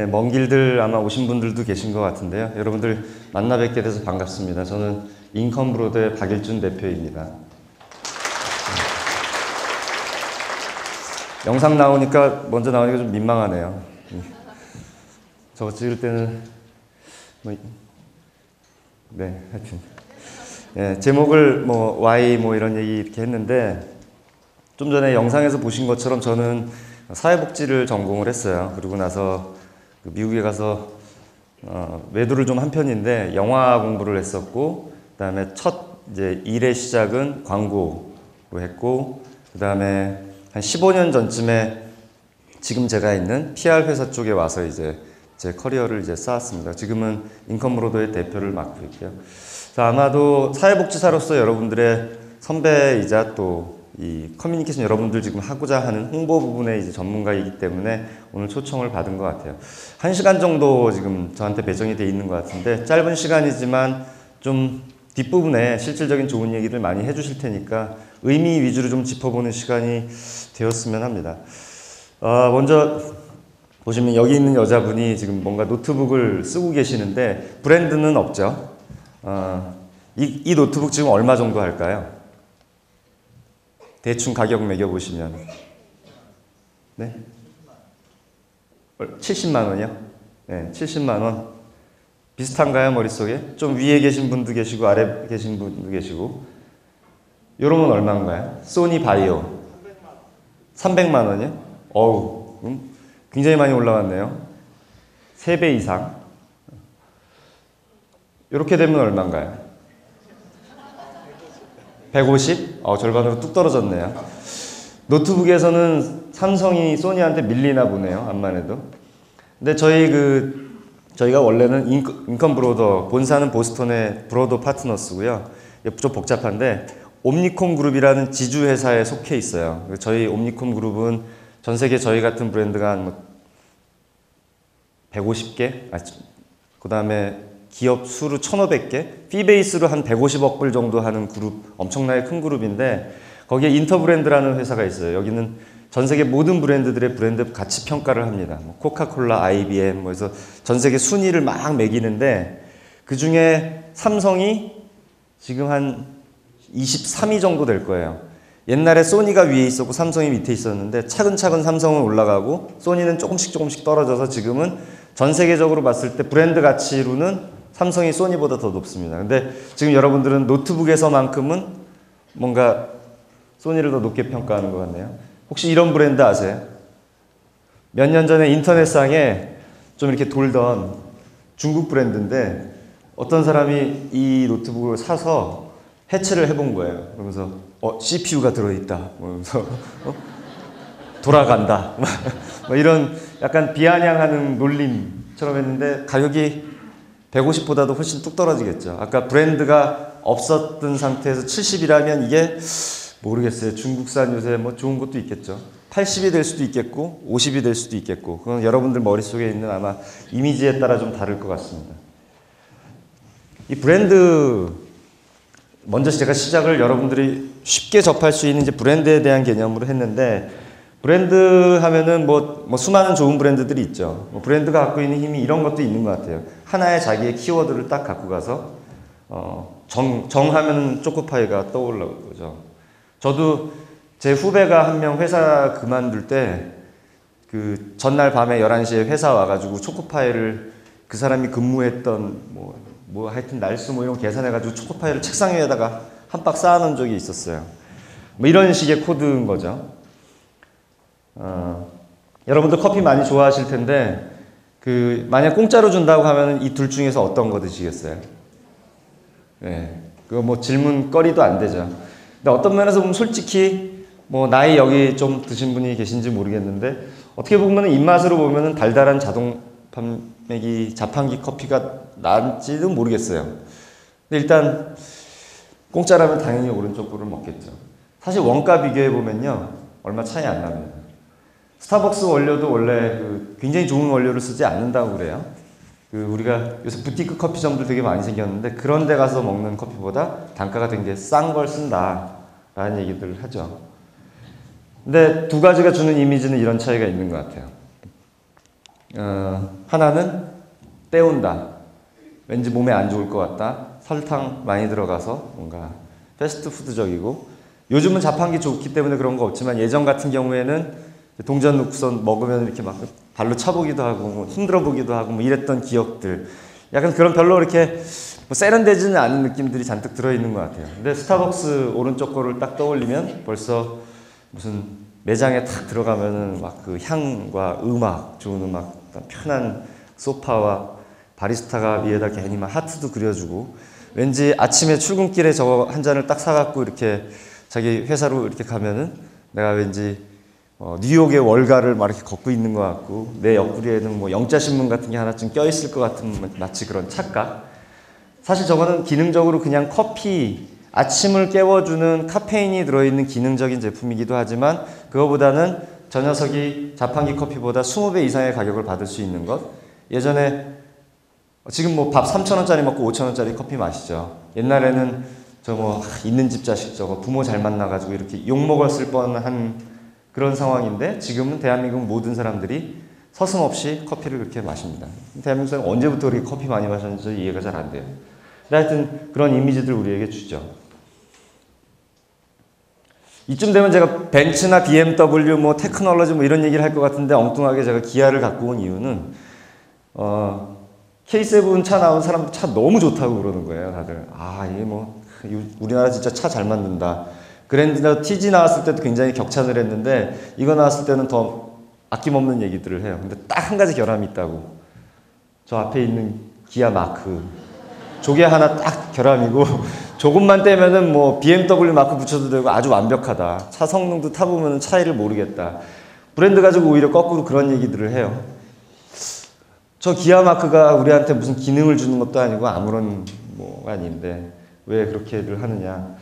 먼 길들 아마 오신 분들도 계신 것 같은데요. 여러분들 만나 뵙게 돼서 반갑습니다. 저는 인컴브로드의 박일준 대표입니다. 영상 나오니까 먼저 나오니까 좀 민망하네요. 저거 찍을 때는 하여튼 제목을 Y 이런 얘기 이렇게 했는데, 좀 전에 영상에서 보신 것처럼 저는 사회복지를 전공을 했어요. 그리고 나서 미국에 가서 외도를 좀 한 편인데 영화 공부를 했었고, 그 다음에 첫 일의 시작은 광고로 했고, 그 다음에 한 15년 전쯤에 지금 제가 있는 PR 회사 쪽에 와서 제 커리어를 쌓았습니다. 지금은 인컴브로드의 대표를 맡고 있고요. 아마도 사회복지사로서 여러분들의 선배이자 또 이 커뮤니케이션 여러분들 지금 하고자 하는 홍보 부분의 전문가이기 때문에 오늘 초청을 받은 것 같아요. 1시간 정도 지금 저한테 배정이 돼 있는 것 같은데, 짧은 시간이지만 좀 뒷부분에 실질적인 좋은 얘기를 많이 해주실 테니까 의미 위주로 좀 짚어보는 시간이 되었으면 합니다. 먼저 보시면 여기 있는 여자분이 지금 뭔가 노트북을 쓰고 계시는데 브랜드는 없죠. 이 노트북 지금 얼마 정도 할까요? 대충 가격 매겨보시면. 네? 70만 원이요? 네, 70만 원. 비슷한가요, 머릿속에? 좀 위에 계신 분도 계시고 아래 계신 분도 계시고. 요런 건 얼마인가요? 소니 바이오 300만 원이요? 어우, 굉장히 많이 올라왔네요. 3배 이상. 이렇게 되면 얼마인가요? 150? 절반으로 뚝 떨어졌네요. 노트북에서는 삼성이 소니한테 밀리나 보네요. 암만 해도. 근데 저희가 원래는 인컴브로더, 본사는 보스턴의 브로더 파트너스고요. 좀 복잡한데 옴니콤 그룹이라는 지주 회사에 속해 있어요. 저희 옴니콤 그룹은 전 세계 저희 같은 브랜드가 한 150개? 그 다음에 기업 수로 1,500개? 피베이스로 한 150억 불 정도 하는 그룹, 엄청나게 큰 그룹인데, 거기에 인터브랜드라는 회사가 있어요. 여기는 전 세계 모든 브랜드들의 브랜드 가치 평가를 합니다. 코카콜라, IBM, 그래서 전 세계 순위를 막 매기는데, 그 중에 삼성이 지금 한 23위 정도 될 거예요. 옛날에 소니가 위에 있었고 삼성이 밑에 있었는데 차근차근 삼성은 올라가고 소니는 조금씩 떨어져서 지금은 전 세계적으로 봤을 때 브랜드 가치로는 삼성이 소니보다 더 높습니다. 근데 지금 여러분들은 노트북에서만큼은 뭔가 소니를 더 높게 평가하는 것 같네요. 혹시 이런 브랜드 아세요? 몇 년 전에 인터넷상에 좀 이렇게 돌던 중국 브랜드인데 어떤 사람이 이 노트북을 사서 해체를 해본 거예요. 그러면서 CPU가 들어있다. 그러면서 돌아간다. 이런 약간 비아냥하는 놀림처럼 했는데 가격이 150보다도 훨씬 뚝 떨어지겠죠. 아까 브랜드가 없었던 상태에서 70이라면 이게 모르겠어요. 중국산 요새 좋은 것도 있겠죠. 80이 될 수도 있겠고 50이 될 수도 있겠고, 그건 여러분들 머릿속에 있는 아마 이미지에 따라 좀 다를 것 같습니다. 이 브랜드, 먼저 제가 시작을 여러분들이 쉽게 접할 수 있는 브랜드에 대한 개념으로 했는데, 브랜드 하면은 수많은 좋은 브랜드들이 있죠. 브랜드가 갖고 있는 힘이 이런 것도 있는 것 같아요. 하나의 자기의 키워드를 딱 갖고 가서 정하면 초코파이가 떠올라오죠. 저도 제 후배가 한 명 회사 그만둘 때 그 전날 밤에 11시에 회사 와가지고 초코파이를, 그 사람이 근무했던 하여튼 날수 이런 거 계산해가지고 초코파이를 책상 위에다가 한 박 쌓아놓은 적이 있었어요. 이런 식의 코드인 거죠. 여러분들 커피 많이 좋아하실 텐데, 만약 공짜로 준다고 하면 이 둘 중에서 어떤 거 드시겠어요? 네. 그거 질문거리도 안 되죠. 근데 어떤 면에서 보면 솔직히, 나이 여기 좀 드신 분이 계신지 모르겠는데, 어떻게 보면 입맛으로 보면 달달한 자동 판매기, 자판기 커피가 나은지는 모르겠어요. 근데 일단, 공짜라면 당연히 오른쪽 거를 먹겠죠. 사실 원가 비교해 보면요, 얼마 차이 안 납니다. 스타벅스 원료도 원래 굉장히 좋은 원료를 쓰지 않는다고 그래요. 우리가 요새 부티크 커피점들 되게 많이 생겼는데 그런 데 가서 먹는 커피보다 단가가 되게 싼 걸 쓴다라는 얘기들을 하죠. 근데 두 가지가 주는 이미지는 이런 차이가 있는 것 같아요. 하나는 때운다. 왠지 몸에 안 좋을 것 같다. 설탕 많이 들어가서 뭔가 패스트푸드적이고, 요즘은 자판기 좋기 때문에 그런 거 없지만 예전 같은 경우에는 동전 넣고선 먹으면 이렇게 막 발로 차보기도 하고 뭐 힘들어 보기도 하고 뭐 이랬던 기억들, 약간 그런 별로 이렇게 뭐 세련되지는 않은 느낌들이 잔뜩 들어있는 것 같아요. 근데 스타벅스 오른쪽 거를 딱 떠올리면 벌써 무슨 매장에 탁 들어가면은 막 그 향과 음악, 좋은 음악, 편한 소파와 바리스타가 위에다 괜히 막 하트도 그려주고, 왠지 아침에 출근길에 저거 한 잔을 딱 사갖고 이렇게 자기 회사로 이렇게 가면은 내가 왠지 뉴욕의 월가를 막 이렇게 걷고 있는 것 같고, 내 옆구리에는 뭐 영자신문 같은 게 하나쯤 껴있을 것 같은 마치 그런 착각. 사실 저거는 기능적으로 그냥 커피, 아침을 깨워주는 카페인이 들어있는 기능적인 제품이기도 하지만, 그거보다는 저 녀석이 자판기 커피보다 20배 이상의 가격을 받을 수 있는 것. 예전에 지금 뭐 밥 3,000원짜리 먹고 5,000원짜리 커피 마시죠. 옛날에는 저 뭐 있는 집 자식 저거 부모 잘 만나가지고 이렇게 욕 먹었을 뻔한 그런 상황인데, 지금은 대한민국 모든 사람들이 서슴없이 커피를 그렇게 마십니다. 대한민국 사람 언제부터 그렇게 커피 많이 마셨는지 이해가 잘 안 돼요. 근데 하여튼 그런 이미지들 우리에게 주죠. 이쯤 되면 제가 벤츠나 BMW, 뭐 테크놀로지 뭐 이런 얘기를 할 것 같은데, 엉뚱하게 제가 기아를 갖고 온 이유는 K7 차 나온 사람들 차 너무 좋다고 그러는 거예요, 다들. 이게 뭐 우리나라 진짜 차 잘 만든다. 그랜저 TG 나왔을 때도 굉장히 격찬을 했는데, 이거 나왔을 때는 더 아낌없는 얘기들을 해요. 근데 딱 한 가지 결함이 있다고. 저 앞에 있는 기아 마크, 저게 하나 딱 결함이고, 조금만 떼면은 뭐 BMW 마크 붙여도 되고 아주 완벽하다. 차 성능도 타보면 차이를 모르겠다. 브랜드 가지고 오히려 거꾸로 그런 얘기들을 해요. 저 기아 마크가 우리한테 무슨 기능을 주는 것도 아니고 아무런 뭐가 아닌데 왜 그렇게들 하느냐.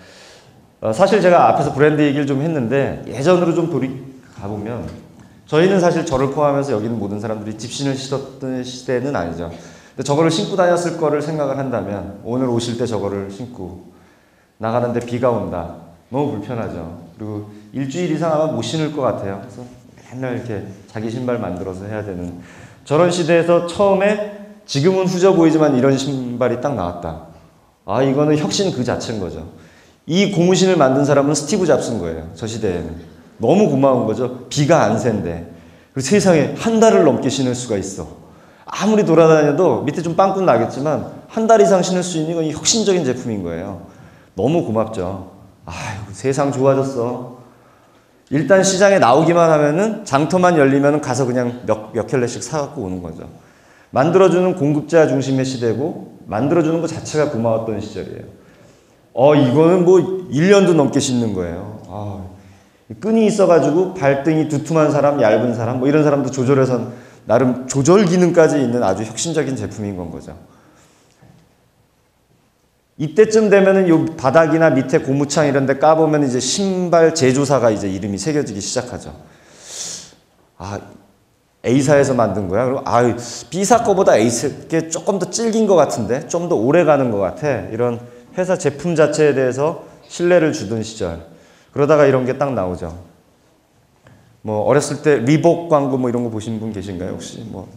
사실 제가 앞에서 브랜드 얘기를 좀 했는데, 예전으로 좀 가보면 저희는 사실 저를 포함해서 여기 있는 모든 사람들이 집신을 신었던 시대는 아니죠. 근데 저거를 신고 다녔을 거를 생각을 한다면, 오늘 오실 때 저거를 신고 나가는데 비가 온다. 너무 불편하죠. 그리고 일주일 이상 아마 못 신을 것 같아요. 그래서 맨날 이렇게 자기 신발 만들어서 해야 되는 저런 시대에서 처음에, 지금은 후져 보이지만 이런 신발이 딱 나왔다. 이거는 혁신 그 자체인 거죠. 이 고무신을 만든 사람은 스티브 잡스인 거예요. 저 시대에는. 너무 고마운 거죠. 비가 안 샌데. 그리고 세상에 한 달을 넘게 신을 수가 있어. 아무리 돌아다녀도 밑에 좀 빵꾸 나겠지만 한 달 이상 신을 수 있는 건 혁신적인 제품인 거예요. 너무 고맙죠. 세상 좋아졌어. 일단 시장에 나오기만 하면은, 장터만 열리면 가서 그냥 몇 켤레씩 사갖고 오는 거죠. 만들어주는 공급자 중심의 시대고, 만들어주는 것 자체가 고마웠던 시절이에요. 이거는 뭐 1년도 넘게 신는 거예요. 끈이 있어가지고 발등이 두툼한 사람, 얇은 사람, 뭐 이런 사람도 조절해서 나름 조절 기능까지 있는 아주 혁신적인 제품인 건 거죠. 이때쯤 되면은 요 바닥이나 밑에 고무창 이런 데 까보면 이제 신발 제조사가 이제 이름이 새겨지기 시작하죠. A사에서 만든 거야. 그리고 B사 거보다 A사께 조금 더 질긴 것 같은데, 좀 더 오래 가는 것 같아. 이런 회사 제품 자체에 대해서 신뢰를 주던 시절. 그러다가 이런 게 딱 나오죠. 뭐 어렸을 때 리복 광고 뭐 이런 거 보신 분 계신가요? 혹시 뭐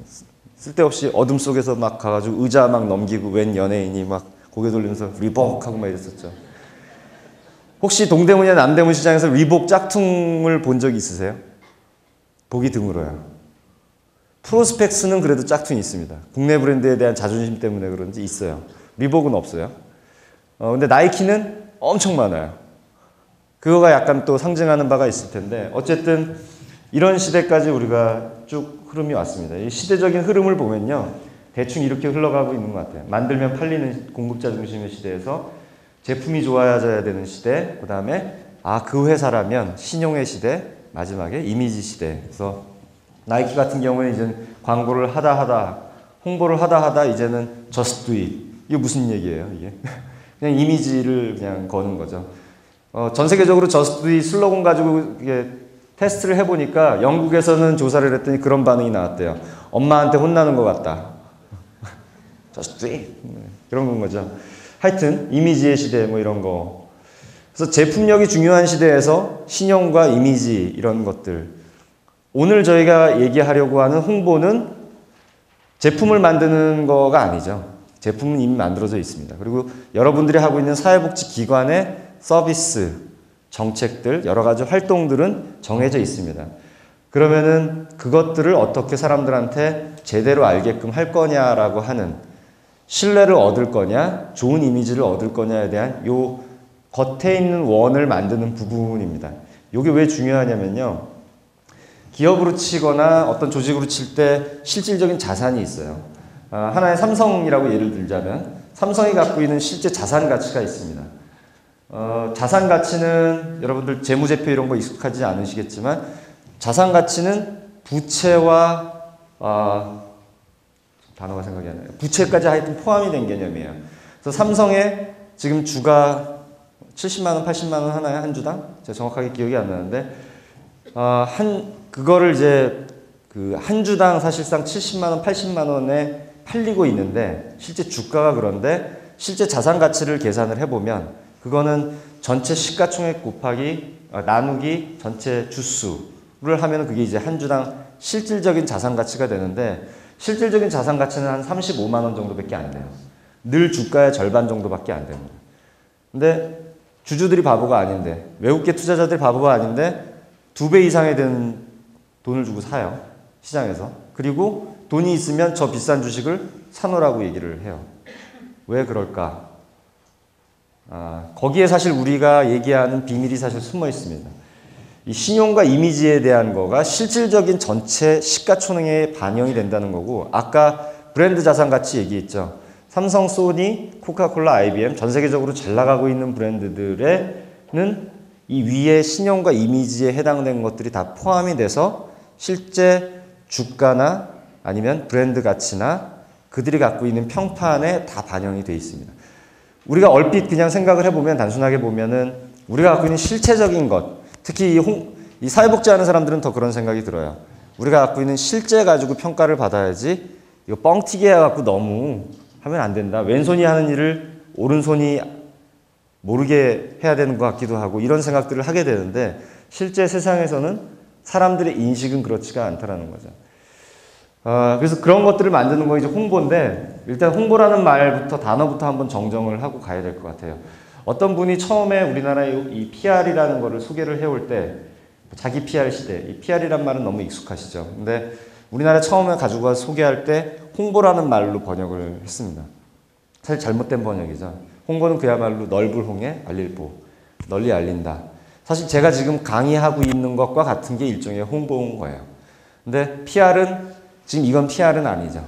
쓸데없이 어둠 속에서 막 가가지고 의자 막 넘기고 웬 연예인이 막 고개 돌리면서 리복 하고 막 이랬었죠. 혹시 동대문이나 남대문 시장에서 리복 짝퉁을 본 적이 있으세요? 보기 드물어요. 프로스펙스는 그래도 짝퉁이 있습니다. 국내 브랜드에 대한 자존심 때문에 그런지 있어요. 리복은 없어요. 근데 나이키는 엄청 많아요. 그거가 약간 또 상징하는 바가 있을 텐데, 어쨌든 이런 시대까지 우리가 쭉 흐름이 왔습니다. 이 시대적인 흐름을 보면요, 대충 이렇게 흘러가고 있는 것 같아요. 만들면 팔리는 공급자 중심의 시대에서 제품이 좋아져야 되는 시대, 그 다음에 그 회사라면 신용의 시대, 마지막에 이미지 시대. 그래서 나이키 같은 경우는 이제 광고를 하다 홍보를 하다 이제는 just do it. 이게 무슨 얘기예요, 이게? 그냥 이미지를 그냥 거는 거죠. 전 세계적으로 just do it 슬로건 가지고 이게 테스트를 해보니까 영국에서는 조사를 했더니 그런 반응이 나왔대요. 엄마한테 혼나는 것 같다. just do it. 그런 건 거죠. 하여튼 이미지의 시대 뭐 이런 거. 그래서 제품력이 중요한 시대에서 신용과 이미지 이런 것들. 오늘 저희가 얘기하려고 하는 홍보는 제품을 만드는 거가 아니죠. 제품은 이미 만들어져 있습니다. 그리고 여러분들이 하고 있는 사회복지기관의 서비스, 정책들, 여러 가지 활동들은 정해져 있습니다. 그러면은 그것들을 어떻게 사람들한테 제대로 알게끔 할 거냐라고 하는, 신뢰를 얻을 거냐, 좋은 이미지를 얻을 거냐에 대한 요 겉에 있는 원을 만드는 부분입니다. 이게 왜 중요하냐면요. 기업으로 치거나 어떤 조직으로 칠 때 실질적인 자산이 있어요. 하나의 삼성이라고 예를 들자면 삼성이 갖고 있는 실제 자산 가치가 있습니다. 자산 가치는 여러분들 재무제표 이런 거 익숙하지 않으시겠지만 자산 가치는 부채와 단어가 생각이 안 나요. 부채까지 하여튼 포함이 된 개념이에요. 그래서 삼성의 지금 주가 70만 원, 80만 원 하나요? 한 주당? 제가 정확하게 기억이 안 나는데 그거를 이제 그 한 주당 사실상 70만 원, 80만 원에 팔리고 있는데 실제 주가가 그런데 실제 자산 가치를 계산을 해보면 그거는 전체 시가총액 곱하기 나누기 전체 주수를 하면 그게 이제 한 주당 실질적인 자산 가치가 되는데 실질적인 자산 가치는 한 35만 원 정도밖에 안 돼요. 늘 주가의 절반 정도밖에 안 됩니다. 근데 주주들이 바보가 아닌데, 외국계 투자자들이 바보가 아닌데 2배 이상의 돈을 주고 사요. 시장에서. 그리고 돈이 있으면 저 비싼 주식을 사놓으라고 얘기를 해요. 왜 그럴까? 거기에 사실 우리가 얘기하는 비밀이 사실 숨어 있습니다. 이 신용과 이미지에 대한 거가 실질적인 전체 시가총액에 반영이 된다는 거고, 아까 브랜드 자산 가치 얘기했죠. 삼성, 소니, 코카콜라, IBM 전 세계적으로 잘 나가고 있는 브랜드들에는 이 위에 신용과 이미지에 해당되는 것들이 다 포함이 돼서 실제 주가나 아니면 브랜드 가치나 그들이 갖고 있는 평판에 다 반영이 되어 있습니다. 우리가 얼핏 그냥 생각을 해보면, 단순하게 보면은 우리가 갖고 있는 실체적인 것, 특히 이 사회복지하는 사람들은 더 그런 생각이 들어요. 우리가 갖고 있는 실제 가지고 평가를 받아야지 이거 뻥튀기 해갖고 너무 하면 안 된다. 왼손이 하는 일을 오른손이 모르게 해야 되는 것 같기도 하고 이런 생각들을 하게 되는데 실제 세상에서는 사람들의 인식은 그렇지가 않다라는 거죠. 그래서 그런 것들을 만드는 거 이제 홍보인데 일단 홍보라는 말부터 단어부터 한번 정정을 하고 가야 될 것 같아요. 어떤 분이 처음에 우리나라의 이 PR이라는 거를 소개를 해올 때 자기 PR 시대, 이 PR이란 말은 너무 익숙하시죠. 근데 우리나라 처음에 가지고 와서 소개할 때 홍보라는 말로 번역을 했습니다. 사실 잘못된 번역이죠. 홍보는 그야말로 넓을 홍해 알릴보, 널리 알린다. 사실 제가 지금 강의하고 있는 것과 같은 게 일종의 홍보인 거예요. 근데 PR은 지금 이건 PR은 아니죠.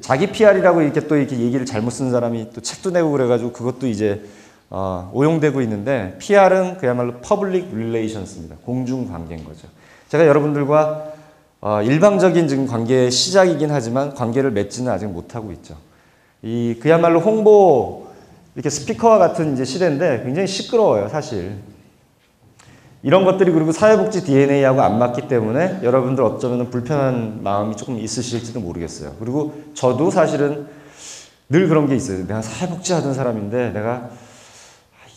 자기 PR이라고 이렇게 또 이렇게 얘기를 잘못 쓴 사람이 또 책도 내고 그래가지고 그것도 이제 오용되고 있는데 PR은 그야말로 Public Relations입니다. 공중관계인 거죠. 제가 여러분들과 일방적인 지금 관계의 시작이긴 하지만 관계를 맺지는 아직 못하고 있죠. 그야말로 홍보 이렇게 스피커와 같은 이제 시대인데 굉장히 시끄러워요, 사실. 이런 것들이 그리고 사회복지 DNA하고 안 맞기 때문에 여러분들 어쩌면 불편한 마음이 조금 있으실지도 모르겠어요. 그리고 저도 사실은 늘 그런 게 있어요. 내가 사회복지 하던 사람인데 내가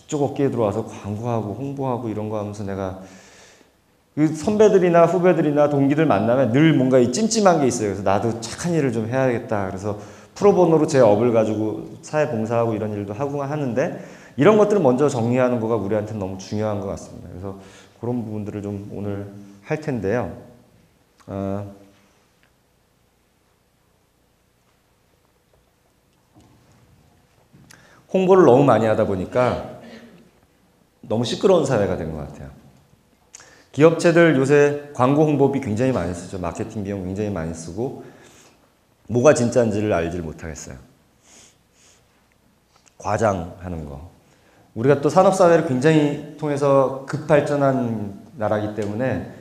이쪽 업계에 들어와서 광고하고 홍보하고 이런 거 하면서 내가 그 선배들이나 후배들이나 동기들 만나면 늘 뭔가 이 찜찜한 게 있어요. 그래서 나도 착한 일을 좀 해야겠다. 그래서 프로보노로 제 업을 가지고 사회봉사하고 이런 일도 하고 하는데 이런 것들을 먼저 정리하는 거가 우리한테는 너무 중요한 것 같습니다. 그래서 그런 부분들을 좀 오늘 할 텐데요. 홍보를 너무 많이 하다 보니까 너무 시끄러운 사회가 된 것 같아요. 기업체들 요새 광고 홍보비 굉장히 많이 쓰죠. 마케팅 비용 굉장히 많이 쓰고 뭐가 진짜인지를 알지를 못하겠어요. 과장하는 거. 우리가 또 산업사회를 굉장히 통해서 급발전한 나라이기 때문에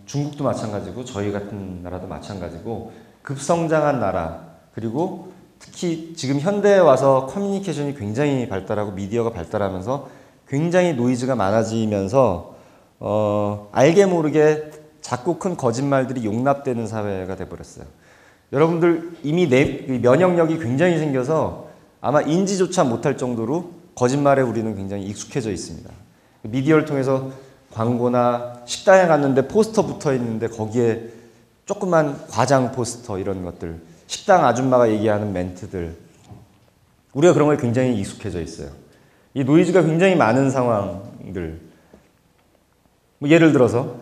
중국도 마찬가지고 저희 같은 나라도 마찬가지고 급성장한 나라 그리고 특히 지금 현대에 와서 커뮤니케이션이 굉장히 발달하고 미디어가 발달하면서 굉장히 노이즈가 많아지면서 알게 모르게 작고 큰 거짓말들이 용납되는 사회가 돼버렸어요. 여러분들 이미 면역력이 굉장히 생겨서 아마 인지조차 못할 정도로 거짓말에 우리는 굉장히 익숙해져 있습니다. 미디어를 통해서 광고나 식당에 갔는데 포스터 붙어 있는데 거기에 조그만 과장 포스터 이런 것들, 식당 아줌마가 얘기하는 멘트들, 우리가 그런 거에 굉장히 익숙해져 있어요. 이 노이즈가 굉장히 많은 상황들, 뭐 예를 들어서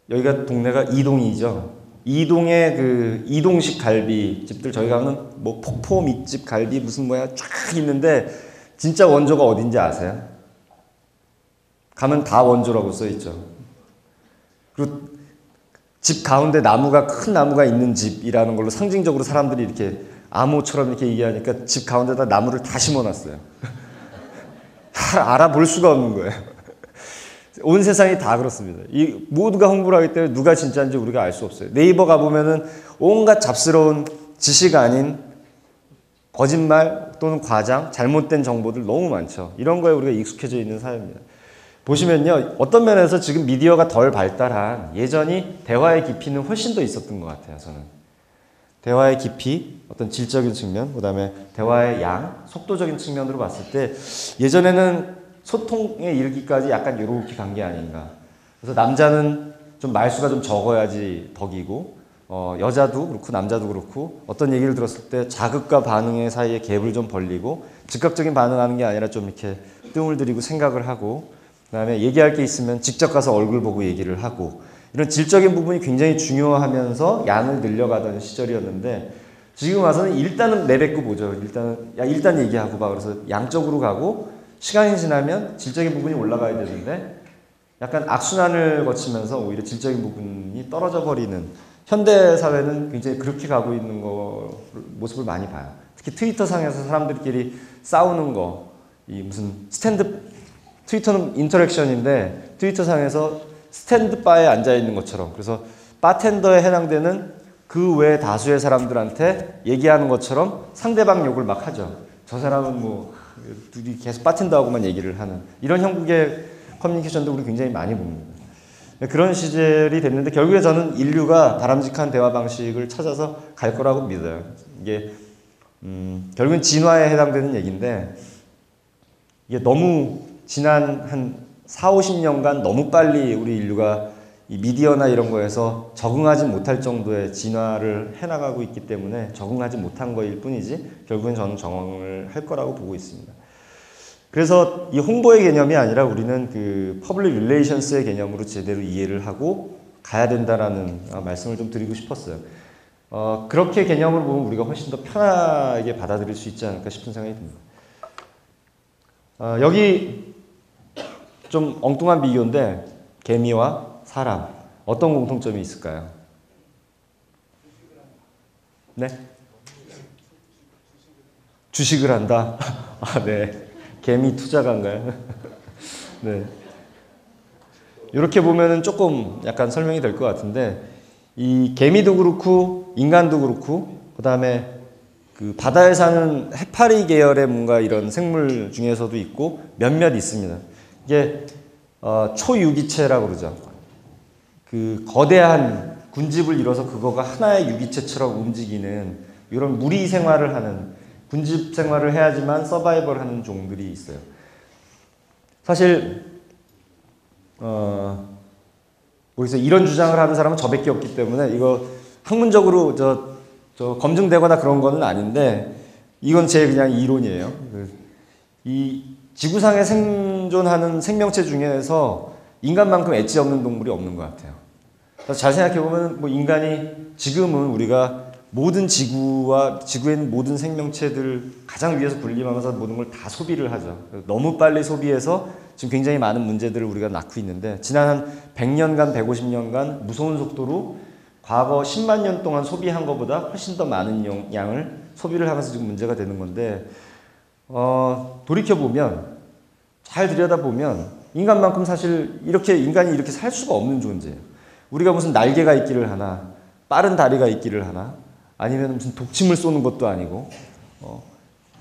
여기가 동네가 이동이죠. 이동의 그 이동식 갈비집들, 저희 가면 뭐 폭포 밑집 갈비 무슨 뭐야 쫙 있는데 진짜 원조가 어딘지 아세요? 가면 다 원조라고 써 있죠. 그리고 집 가운데 나무가 큰 나무가 있는 집이라는 걸로 상징적으로 사람들이 이렇게 암호처럼 이렇게 얘기하니까 집 가운데다 나무를 다 심어놨어요. 다 알아볼 수가 없는 거예요. 온 세상이 다 그렇습니다. 이 모두가 홍보를 하기 때문에 누가 진짜인지 우리가 알 수 없어요. 네이버 가보면은 온갖 잡스러운 지식 아닌 거짓말 또는 과장, 잘못된 정보들 너무 많죠. 이런 거에 우리가 익숙해져 있는 사회입니다. 보시면요, 어떤 면에서 지금 미디어가 덜 발달한 예전이 대화의 깊이는 훨씬 더 있었던 것 같아요. 저는 대화의 깊이, 어떤 질적인 측면, 그 다음에 대화의 양, 속도적인 측면으로 봤을 때 예전에는 소통에 이르기까지 약간 이렇게 간 게 아닌가. 그래서 남자는 좀 말수가 좀 적어야지 덕이고, 여자도 그렇고 남자도 그렇고 어떤 얘기를 들었을 때 자극과 반응의 사이에 갭을 좀 벌리고 즉각적인 반응하는 게 아니라 좀 이렇게 뜸을 들이고 생각을 하고, 그다음에 얘기할 게 있으면 직접 가서 얼굴 보고 얘기를 하고, 이런 질적인 부분이 굉장히 중요하면서 양을 늘려가던 시절이었는데, 지금 와서는 일단은 내뱉고 보죠. 일단 얘기하고 봐. 그래서 양쪽으로 가고 시간이 지나면 질적인 부분이 올라가야 되는데 약간 악순환을 거치면서 오히려 질적인 부분이 떨어져 버리는 현대 사회는 굉장히 그렇게 가고 있는 모습을 많이 봐요. 특히 트위터 상에서 사람들끼리 싸우는 거, 이 무슨 트위터는 인터랙션인데 트위터 상에서 스탠드 바에 앉아 있는 것처럼, 그래서 바텐더에 해당되는 그 외 다수의 사람들한테 얘기하는 것처럼 상대방 욕을 막 하죠. 저 사람은 뭐 둘이 계속 바텐더하고만 얘기를 하는 이런 형국의 커뮤니케이션도 우리 굉장히 많이 봅니다. 그런 시절이 됐는데 결국에 저는 인류가 바람직한 대화 방식을 찾아서 갈 거라고 믿어요. 이게 결국은 진화에 해당되는 얘기인데, 이게 너무 지난 한 4, 50년간 너무 빨리 우리 인류가 이 미디어나 이런 거에서 적응하지 못할 정도의 진화를 해나가고 있기 때문에 적응하지 못한 거일 뿐이지 결국엔 저는 적응을 할 거라고 보고 있습니다. 그래서 이 홍보의 개념이 아니라 우리는 그 퍼블릭 릴레이션스의 개념으로 제대로 이해를 하고 가야 된다라는 말씀을 좀 드리고 싶었어요. 그렇게 개념을 보면 우리가 훨씬 더 편하게 받아들일 수 있지 않을까 싶은 생각이 듭니다. 여기 좀 엉뚱한 비교인데 개미와 사람, 어떤 공통점이 있을까요? 네? 주식을 한다? 아, 네. 개미 투자가인가요? 네. 이렇게 보면은 조금 약간 설명이 될 것 같은데, 이 개미도 그렇고 인간도 그렇고 그 다음에 그 바다에 사는 해파리 계열의 뭔가 이런 생물 중에서도 있고 몇몇 있습니다. 이게 초유기체라고 그러죠. 그 거대한 군집을 이뤄서 그거가 하나의 유기체처럼 움직이는 이런 무리 생활을 하는, 군집 생활을 해야지만 서바이벌 하는 종들이 있어요. 사실 거기서 이런 주장을 하는 사람은 저밖에 없기 때문에 이거 학문적으로 검증되거나 그런 거는 아닌데, 이건 제 그냥 이론이에요. 이 지구상에 생존하는 생명체 중에서 인간만큼 엣지 없는 동물이 없는 것 같아요. 그래서 잘 생각해보면 뭐 인간이 지금은 우리가 모든 지구에 있는 모든 생명체들 가장 위에서 군림하면서 모든 걸 다 소비를 하죠. 너무 빨리 소비해서 지금 굉장히 많은 문제들을 우리가 낳고 있는데, 지난 한 100년간, 150년간 무서운 속도로 과거 10만 년 동안 소비한 것보다 훨씬 더 많은 양을 소비를 하면서 지금 문제가 되는 건데, 돌이켜보면, 잘 들여다보면 인간만큼 사실 인간이 이렇게 살 수가 없는 존재예요. 우리가 무슨 날개가 있기를 하나, 빠른 다리가 있기를 하나, 아니면 무슨 독침을 쏘는 것도 아니고,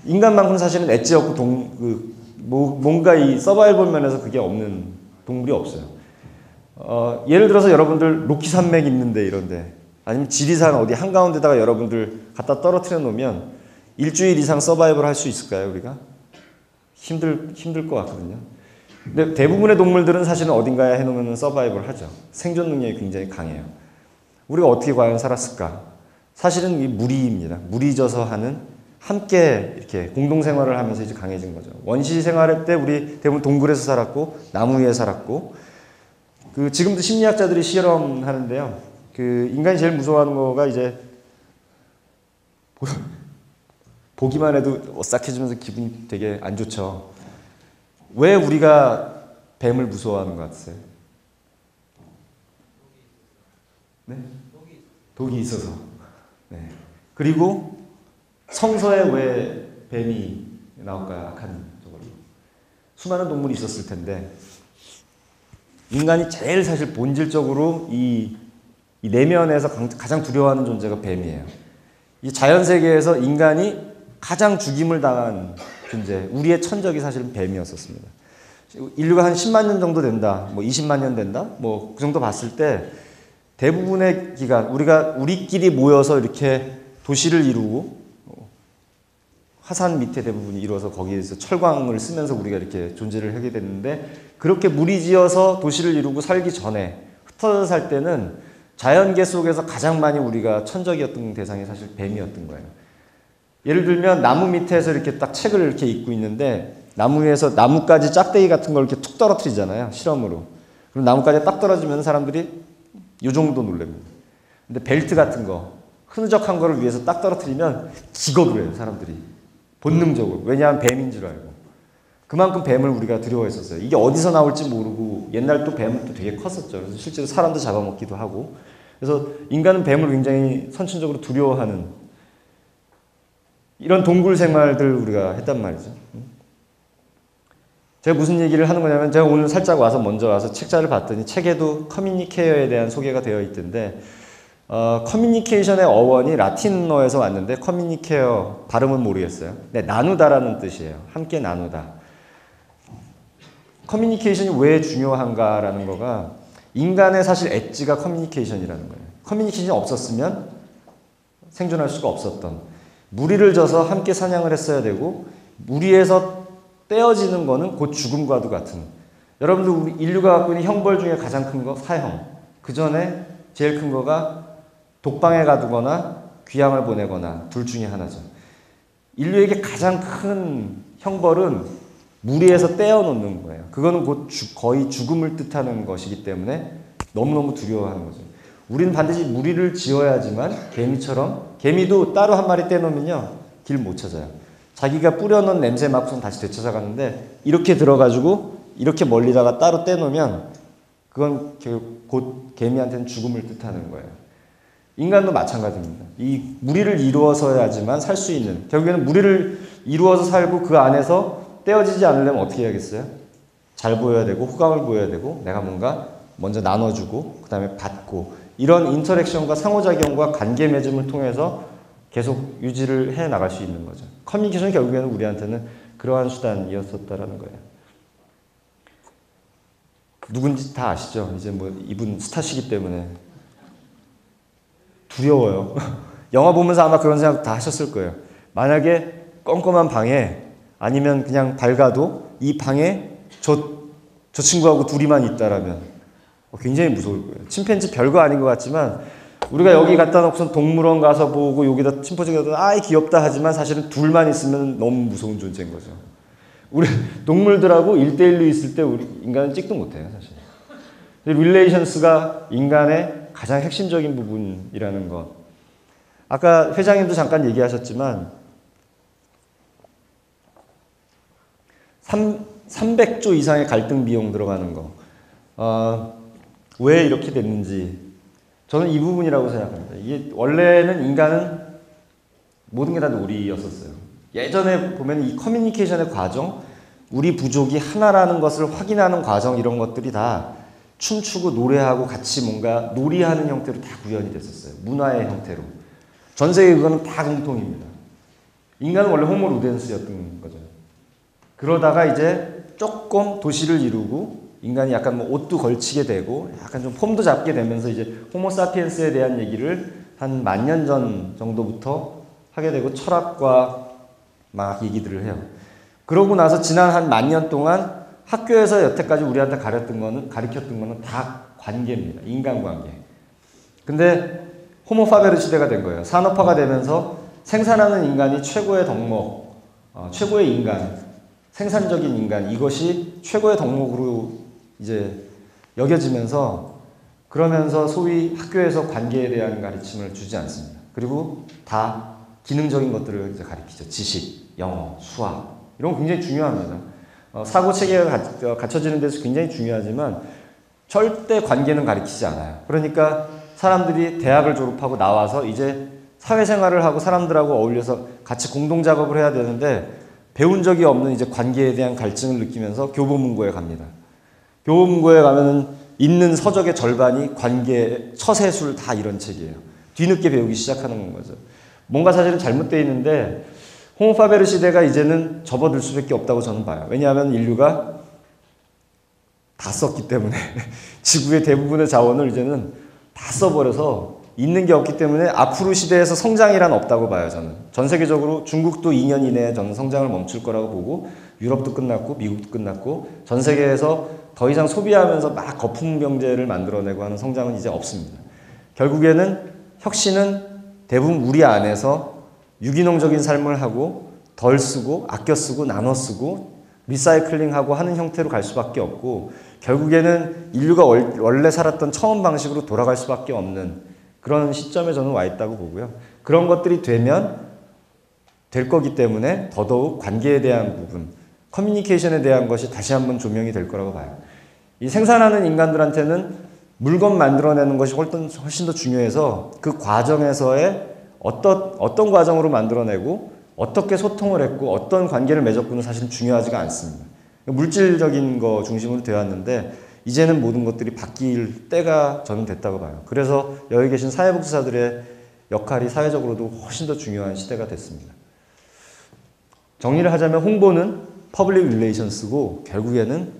인간만큼 사실은 엣지 없고 뭔가 이 서바이벌 면에서 그게 없는 동물이 없어요. 예를 들어서 여러분들 로키 산맥 있는데 이런데, 아니면 지리산 어디 한가운데다가 여러분들 갖다 떨어뜨려 놓으면 일주일 이상 서바이벌 할 수 있을까요, 우리가? 힘들 것 같거든요. 근데 대부분의 동물들은 사실은 어딘가에 해놓으면 서바이벌 하죠. 생존 능력이 굉장히 강해요. 우리가 어떻게 과연 살았을까? 사실은 이 무리입니다. 무리져서 하는 함께 이렇게 공동생활을 하면서 이제 강해진 거죠. 원시 생활할 때 우리 대부분 동굴에서 살았고 나무 위에 살았고 지금도 심리학자들이 실험하는데요. 인간이 제일 무서워하는 거가 이제 보기만 해도 오싹해지면서 기분이 되게 안 좋죠. 왜 우리가 뱀을 무서워하는 것 같으세요? 네? 독이 있어서. 네. 그리고 성서에 왜 뱀이 나올까요? 악한 저걸로. 수많은 동물이 있었을 텐데 인간이 제일 사실 본질적으로 이 내면에서 가장 두려워하는 존재가 뱀이에요. 이 자연 세계에서 인간이 가장 죽임을 당한 존재, 우리의 천적이 사실은 뱀이었었습니다. 인류가 한 10만 년 정도 된다, 뭐 20만 년 된다, 뭐 그 정도 봤을 때 대부분의 기간 우리끼리 모여서 이렇게 도시를 이루고 화산 밑에 대부분이 이루어서 거기에서 철광을 쓰면서 우리가 이렇게 존재를 하게 됐는데 그렇게 무리지어서 도시를 이루고 살기 전에 흩어져 살 때는 자연계 속에서 가장 많이 우리가 천적이었던 대상이 사실 뱀이었던 거예요. 예를 들면 나무 밑에서 이렇게 딱 책을 이렇게 읽고 있는데 나무 위에서 나뭇가지 짝대기 같은 걸 이렇게 툭 떨어뜨리잖아요. 실험으로. 그럼 나뭇가지가 딱 떨어지면 사람들이 이 정도 놀랍니다. 근데 벨트 같은 거 흐느적한 거를 위해서 딱 떨어뜨리면 기겁을 해요. 사람들이. 본능적으로. 왜냐하면 뱀인 줄 알고. 그만큼 뱀을 우리가 두려워했었어요. 이게 어디서 나올지 모르고 옛날 또 뱀은 또 되게 컸었죠. 그래서 실제로 사람도 잡아먹기도 하고. 그래서 인간은 뱀을 굉장히 선천적으로 두려워하는 이런 동굴 생활들 우리가 했단 말이죠. 제가 무슨 얘기를 하는 거냐면 제가 오늘 살짝 먼저 와서 책자를 봤더니 책에도 커뮤니케어에 대한 소개가 되어 있던데 커뮤니케이션의 어원이 라틴어에서 왔는데 커뮤니케어 발음은 모르겠어요. 네, 나누다라는 뜻이에요. 함께 나누다. 커뮤니케이션이 왜 중요한가라는 거가 인간의 사실 엣지가 커뮤니케이션이라는 거예요. 커뮤니케이션이 없었으면 생존할 수가 없었던 무리를 져서 함께 사냥을 했어야 되고 무리에서 떼어지는 거는 곧 죽음과도 같은 여러분들 우리 인류가 갖고 있는 형벌 중에 가장 큰 거 사형 그 전에 제일 큰 거가 독방에 가두거나 귀양을 보내거나 둘 중에 하나죠. 인류에게 가장 큰 형벌은 무리에서 떼어놓는 거예요. 그거는 곧 거의 죽음을 뜻하는 것이기 때문에 너무너무 두려워하는 거죠. 우리는 반드시 무리를 지어야지만 개미처럼 개미도 따로 한 마리 떼놓으면요 길 못 찾아요. 자기가 뿌려놓은 냄새 맡고선 다시 되찾아가는데 이렇게 들어가지고 이렇게 멀리다가 따로 떼놓으면 그건 곧 개미한테는 죽음을 뜻하는 거예요. 인간도 마찬가지입니다. 이 무리를 이루어서야지만 살 수 있는 결국에는 무리를 이루어서 살고 그 안에서 떼어지지 않으려면 어떻게 해야겠어요? 잘 보여야 되고 호감을 보여야 되고 내가 뭔가 먼저 나눠주고 그 다음에 받고 이런 인터랙션과 상호작용과 관계 맺음을 통해서 계속 유지를 해 나갈 수 있는 거죠. 커뮤니케이션이 결국에는 우리한테는 그러한 수단이었었다라는 거예요. 누군지 다 아시죠? 이제 뭐 이분 스타시기 때문에 두려워요. 영화 보면서 아마 그런 생각 다 하셨을 거예요. 만약에 껌껌한 방에 아니면 그냥 밝아도 이 방에 저 친구하고 둘이만 있다라면 굉장히 무서울 거예요. 침팬지 별거 아닌 것 같지만 우리가 여기 갖다 놓고선 동물원 가서 보고 여기다 침팬지 갖다 놓고 아이 귀엽다 하지만 사실은 둘만 있으면 너무 무서운 존재인 거죠. 우리 동물들하고 1대1로 있을 때 우리 인간은 찍도 못해요, 사실. 릴레이션스가 인간의 가장 핵심적인 부분이라는 것. 아까 회장님도 잠깐 얘기하셨지만 300조 이상의 갈등 비용 들어가는 거. 왜 이렇게 됐는지 저는 이 부분이라고 생각합니다. 이게 원래는 인간은 모든 게 다 놀이였었어요. 예전에 보면 이 커뮤니케이션의 과정, 우리 부족이 하나라는 것을 확인하는 과정 이런 것들이 다 춤추고 노래하고 같이 뭔가 놀이하는 형태로 다 구현이 됐었어요. 문화의 형태로. 전 세계 그거는 다 공통입니다. 인간은 원래 호모 루덴스였던 거죠. 그러다가 이제 조금 도시를 이루고 인간이 약간 뭐 옷도 걸치게 되고 약간 좀 폼도 잡게 되면서 이제 호모 사피엔스에 대한 얘기를 한 10,000년 전 정도부터 하게 되고 철학과 막 얘기들을 해요. 그러고 나서 지난 한 10,000년 동안 학교에서 여태까지 우리한테 가르쳤던 거는 다 관계입니다. 인간관계. 근데 호모 파베르 시대가 된 거예요. 산업화가 되면서 생산하는 인간이 최고의 덕목, 최고의 인간, 생산적인 인간, 이것이 최고의 덕목으로 이제 여겨지면서, 그러면서 소위 학교에서 관계에 대한 가르침을 주지 않습니다. 그리고 다 기능적인 것들을 이제 가르치죠. 지식, 영어, 수학. 이런 거 굉장히 중요합니다. 사고 체계가 갖춰지는 데서 굉장히 중요하지만 절대 관계는 가르치지 않아요. 그러니까 사람들이 대학을 졸업하고 나와서 이제 사회생활을 하고 사람들하고 어울려서 같이 공동작업을 해야 되는데 배운 적이 없는 이제 관계에 대한 갈증을 느끼면서 교보문고에 갑니다. 교보문고에 가면은 있는 서적의 절반이 관계, 처세술 다 이런 책이에요. 뒤늦게 배우기 시작하는 거죠. 뭔가 사실은 잘못되어 있는데 호모 파베르 시대가 이제는 접어들 수밖에 없다고 저는 봐요. 왜냐하면 인류가 다 썼기 때문에 지구의 대부분의 자원을 이제는 다 써버려서 있는 게 없기 때문에 앞으로 시대에서 성장이란 없다고 봐요. 저는 전 세계적으로 중국도 2년 이내에 저는 성장을 멈출 거라고 보고, 유럽도 끝났고 미국도 끝났고 전 세계에서 더 이상 소비하면서 막 거품 경제를 만들어내고 하는 성장은 이제 없습니다. 결국에는 혁신은 대부분 우리 안에서 유기농적인 삶을 하고 덜 쓰고 아껴 쓰고 나눠 쓰고 리사이클링하고 하는 형태로 갈 수밖에 없고, 결국에는 인류가 원래 살았던 처음 방식으로 돌아갈 수밖에 없는 그런 시점에 저는 와 있다고 보고요. 그런 것들이 되면 될 거기 때문에 더더욱 관계에 대한 부분, 커뮤니케이션에 대한 것이 다시 한번 조명이 될 거라고 봐요. 이 생산하는 인간들한테는 물건 만들어내는 것이 훨씬 더 중요해서 그 과정에서의 어떤 과정으로 만들어내고 어떻게 소통을 했고 어떤 관계를 맺었고는 사실은 중요하지가 않습니다. 물질적인 거 중심으로 되었는데 이제는 모든 것들이 바뀔 때가 저는 됐다고 봐요. 그래서 여기 계신 사회복지사들의 역할이 사회적으로도 훨씬 더 중요한 시대가 됐습니다. 정리를 하자면 홍보는 퍼블릭 릴레이션스고 결국에는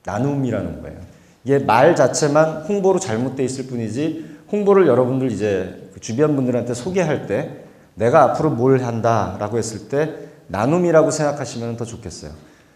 나눔이라는 거예요. 이게 말 자체만 홍보로 잘못되어 있을 뿐이지, 홍보를 여러분들 이제 주변 분들한테 소개할 때 내가 앞으로 뭘 한다라고 했을 때 나눔이라고 생각하시면 더 좋겠어요.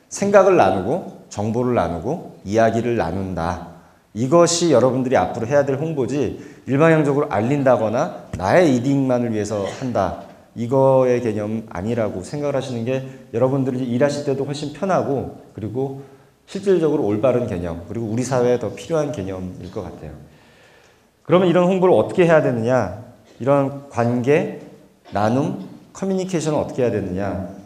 생각을 나누고 정보를 나누고 이야기를 나눈다. 이것이 여러분들이 앞으로 해야 될 홍보지, 일방향적으로 알린다거나 나의 이익만을 위해서 한다. 이거의 개념 아니라고 생각을 하시는 게 여러분들이 일하실 때도 훨씬 편하고, 그리고 실질적으로 올바른 개념, 그리고 우리 사회에 더 필요한 개념일 것 같아요. 그러면 이런 홍보를 어떻게 해야 되느냐? 이런 관계, 나눔, 커뮤니케이션을 어떻게 해야 되느냐?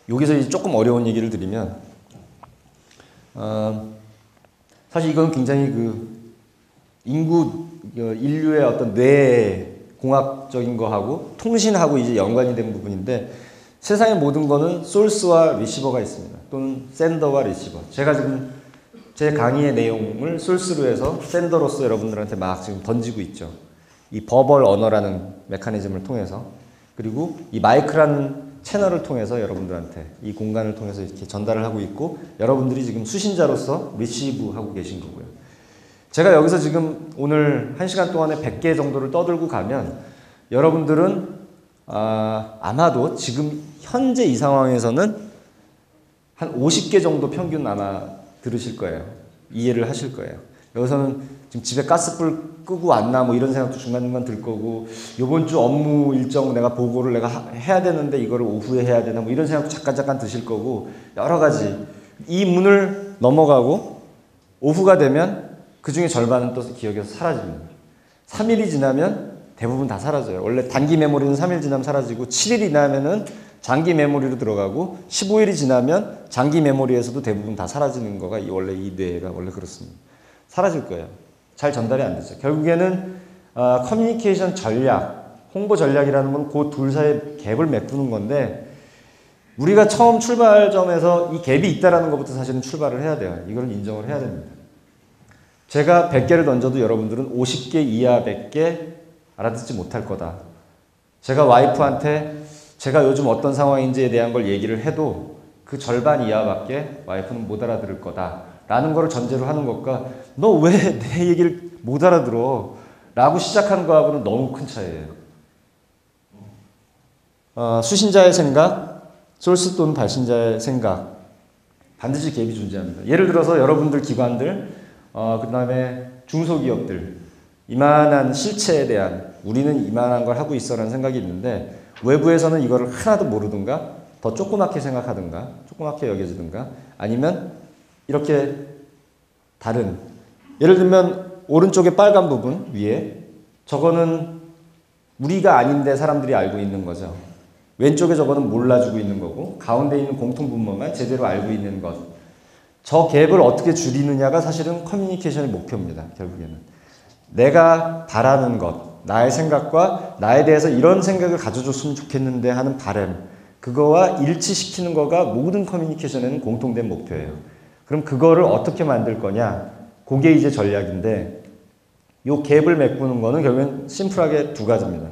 여기서 이제 조금 어려운 얘기를 드리면, 사실 이건 굉장히 인류의 어떤 뇌 공학적인 거하고 통신하고 이제 연관이 된 부분인데, 세상의 모든 거는 소스와 리시버가 있습니다. 또는 센더와 리시버. 제가 지금 제 강의의 내용을 소스로 해서 센더로서 여러분들한테 막 지금 던지고 있죠. 이 버벌 언어라는 메커니즘을 통해서, 그리고 이 마이크라는 채널을 통해서 여러분들한테 이 공간을 통해서 이렇게 전달을 하고 있고, 여러분들이 지금 수신자로서 리시브하고 계신 거고요. 제가 여기서 지금 오늘 1시간 동안에 100개 정도를 떠들고 가면 여러분들은 아마도 지금 현재 이 상황에서는 한 50개 정도 평균 아마 들으실 거예요. 이해를 하실 거예요. 여기서는 지금 집에 가스불 끄고 왔나 뭐 이런 생각도 중간중간 들 거고, 요번 주 업무 일정 내가 보고를 내가 해야 되는데 이거를 오후에 해야 되나 뭐 이런 생각도 잠깐 드실 거고, 여러 가지. 이 문을 넘어가고 오후가 되면 그 중에 절반은 또 기억에서 사라집니다. 3일이 지나면 대부분 다 사라져요. 원래 단기 메모리는 3일 지나면 사라지고, 7일이 지나면은 장기 메모리로 들어가고, 15일이 지나면 장기 메모리에서도 대부분 다 사라지는 거가 원래 이 뇌가 원래 그렇습니다. 사라질 거예요. 잘 전달이 안 되죠. 결국에는 커뮤니케이션 전략, 홍보 전략이라는 건 그 둘 사이에 갭을 메꾸는 건데, 우리가 처음 출발점에서 이 갭이 있다는 것부터 사실은 출발을 해야 돼요. 이걸 인정을 해야 됩니다. 제가 100개를 던져도 여러분들은 50개 이하밖에 알아듣지 못할 거다. 제가 와이프한테 제가 요즘 어떤 상황인지에 대한 걸 얘기를 해도 그 절반 이하밖에 와이프는 못 알아들을 거다 라는 걸 전제로 하는 것과, 너 왜 내 얘기를 못 알아들어? 라고 시작하는 거하고는 너무 큰 차이예요. 수신자의 생각, 소스 또는 발신자의 생각, 반드시 갭이 존재합니다. 예를 들어서 여러분들 기관들, 그 다음에 중소기업들, 이만한 실체에 대한 우리는 이만한 걸 하고 있어라는 생각이 있는데 외부에서는 이거를 하나도 모르든가 더 조그맣게 생각하든가 조그맣게 여겨지든가 아니면 이렇게 다른, 예를 들면 오른쪽에 빨간 부분 위에 저거는 우리가 아닌데 사람들이 알고 있는 거죠. 왼쪽에 저거는 몰라주고 있는 거고 가운데 있는 공통분모만 제대로 알고 있는 것. 저 갭을 어떻게 줄이느냐가 사실은 커뮤니케이션의 목표입니다. 결국에는 내가 바라는 것, 나의 생각과 나에 대해서 이런 생각을 가져줬으면 좋겠는데 하는 바람, 그거와 일치시키는 거가 모든 커뮤니케이션에는 공통된 목표예요. 그럼 그거를 어떻게 만들 거냐, 그게 이제 전략인데 요 갭을 메꾸는 거는 결국엔 심플하게 두 가지입니다.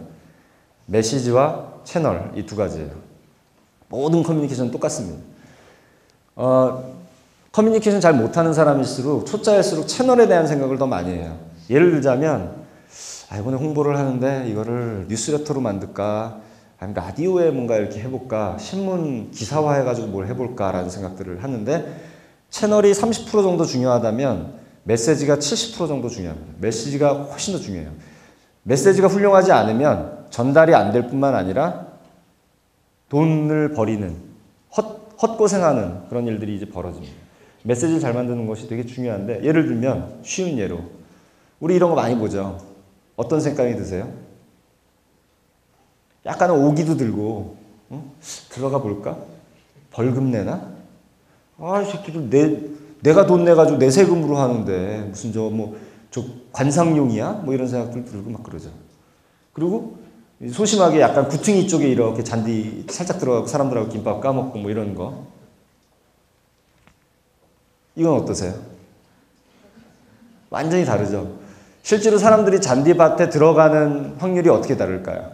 메시지와 채널, 이 두 가지예요. 모든 커뮤니케이션은 똑같습니다. 커뮤니케이션 잘 못하는 사람일수록 초짜일수록 채널에 대한 생각을 더 많이 해요. 예를 들자면 이번에 홍보를 하는데 이거를 뉴스레터로 만들까 아니면 라디오에 뭔가 이렇게 해볼까 신문 기사화 해가지고 뭘 해볼까라는 생각들을 하는데 채널이 30% 정도 중요하다면 메시지가 70% 정도 중요합니다. 메시지가 훨씬 더 중요해요. 메시지가 훌륭하지 않으면 전달이 안 될 뿐만 아니라 돈을 버리는 헛고생하는 그런 일들이 이제 벌어집니다. 메시지를 잘 만드는 것이 되게 중요한데 예를 들면 쉬운 예로 우리 이런 거 많이 보죠. 어떤 생각이 드세요? 약간은 오기도 들고 들어가 볼까? 벌금 내나? 이 새끼들 내가 돈 내가지고 내 세금으로 하는데 무슨 저 관상용이야? 뭐 이런 생각들 들고 막 그러죠. 그리고 소심하게 약간 구퉁이 쪽에 이렇게 잔디 살짝 들어가고 사람들하고 김밥 까먹고 뭐 이런 거. 이건 어떠세요? 완전히 다르죠. 실제로 사람들이 잔디밭에 들어가는 확률이 어떻게 다를까요?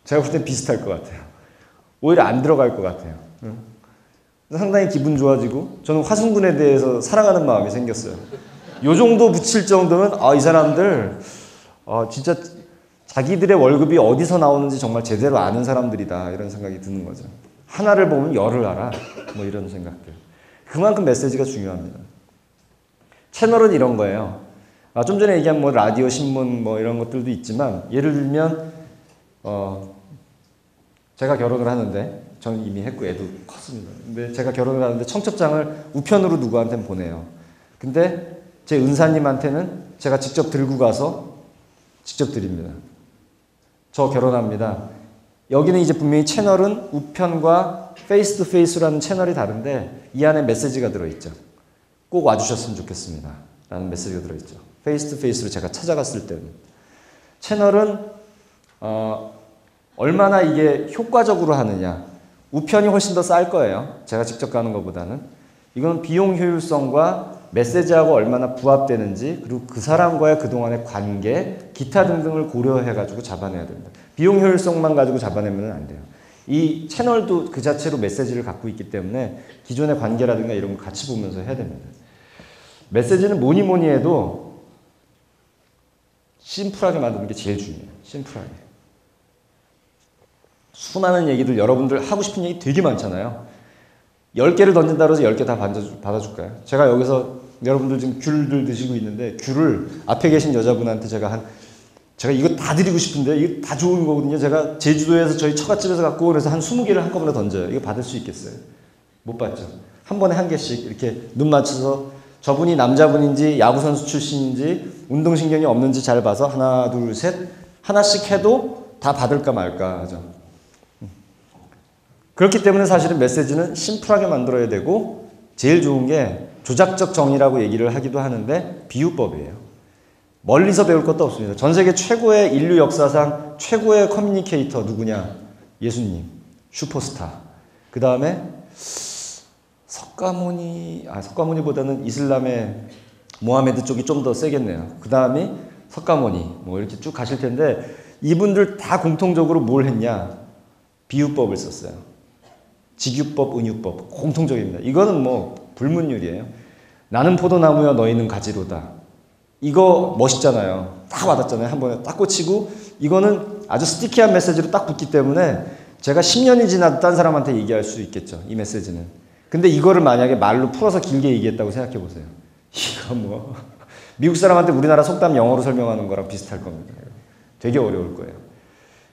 제가 볼 땐 비슷할 것 같아요. 오히려 안 들어갈 것 같아요. 상당히 기분 좋아지고 저는 화순군에 대해서 사랑하는 마음이 생겼어요. 요 정도 붙일 정도면 이 사람들 진짜 자기들의 월급이 어디서 나오는지 정말 제대로 아는 사람들이다 이런 생각이 드는 거죠. 하나를 보면 열을 알아 뭐 이런 생각들. 그만큼 메시지가 중요합니다. 채널은 이런 거예요. 좀 전에 얘기한 뭐 라디오, 신문 뭐 이런 것들도 있지만 예를 들면 제가 결혼을 하는데 저는 이미 했고 애도 컸습니다. 근데 제가 결혼을 하는데 청첩장을 우편으로 누구한테는 보내요. 근데 제 은사님한테는 제가 직접 들고 가서 직접 드립니다. 저 결혼합니다. 여기는 이제 분명히 채널은 우편과 페이스 투 페이스라는 채널이 다른데 이 안에 메시지가 들어있죠. 꼭 와주셨으면 좋겠습니다. 라는 메시지가 들어있죠. 페이스 투 페이스로 제가 찾아갔을 때는. 채널은 얼마나 이게 효과적으로 하느냐. 우편이 훨씬 더 쌀 거예요. 제가 직접 가는 것보다는. 이건 비용 효율성과 메시지하고 얼마나 부합되는지 그리고 그 사람과의 그동안의 관계 기타 등등을 고려해가지고 잡아내야 됩니다. 비용 효율성만 가지고 잡아내면 안 돼요. 이 채널도 그 자체로 메시지를 갖고 있기 때문에 기존의 관계라든가 이런 거 같이 보면서 해야 됩니다. 메시지는 뭐니 해도 심플하게 만드는 게 제일 중요해요. 심플하게. 수많은 얘기들 여러분들 하고 싶은 얘기 되게 많잖아요. 10개를 던진다고 해서 10개 다 받아줄까요? 제가 여기서 여러분들 지금 귤들 드시고 있는데 귤을 앞에 계신 여자분한테 제가 이거 다 드리고 싶은데 이거 다 좋은 거거든요. 제가 제주도에서 저희 처갓집에서 갖고 오면서 한 20개를 한꺼번에 던져요. 이거 받을 수 있겠어요? 못 받죠. 한 번에 한 개씩 이렇게 눈 맞춰서 저분이 남자분인지 야구선수 출신인지 운동신경이 없는지 잘 봐서 하나 둘 셋 하나씩 해도 다 받을까 말까 하죠. 그렇기 때문에 사실은 메시지는 심플하게 만들어야 되고 제일 좋은 게 조작적 정의라고 얘기를 하기도 하는데 비유법이에요. 멀리서 배울 것도 없습니다. 전 세계 최고의 인류 역사상 최고의 커뮤니케이터 누구냐? 예수님, 슈퍼스타. 그 다음에 석가모니보다는 이슬람의 모하메드 쪽이 좀 더 세겠네요. 그 다음이 석가모니 뭐 이렇게 쭉 가실 텐데 이분들 다 공통적으로 뭘 했냐? 비유법을 썼어요. 직유법, 은유법 공통적입니다. 이거는 뭐 불문율이에요. 나는 포도나무여 너희는 가지로다. 이거 멋있잖아요. 딱 와닿잖아요. 한 번에 딱 꽂히고 이거는 아주 스티키한 메시지로 딱 붙기 때문에 제가 10년이 지나도 딴 사람한테 얘기할 수 있겠죠. 이 메시지는. 근데 이거를 만약에 말로 풀어서 길게 얘기했다고 생각해 보세요. 이거 뭐 미국 사람한테 우리나라 속담 영어로 설명하는 거랑 비슷할 겁니다. 되게 어려울 거예요.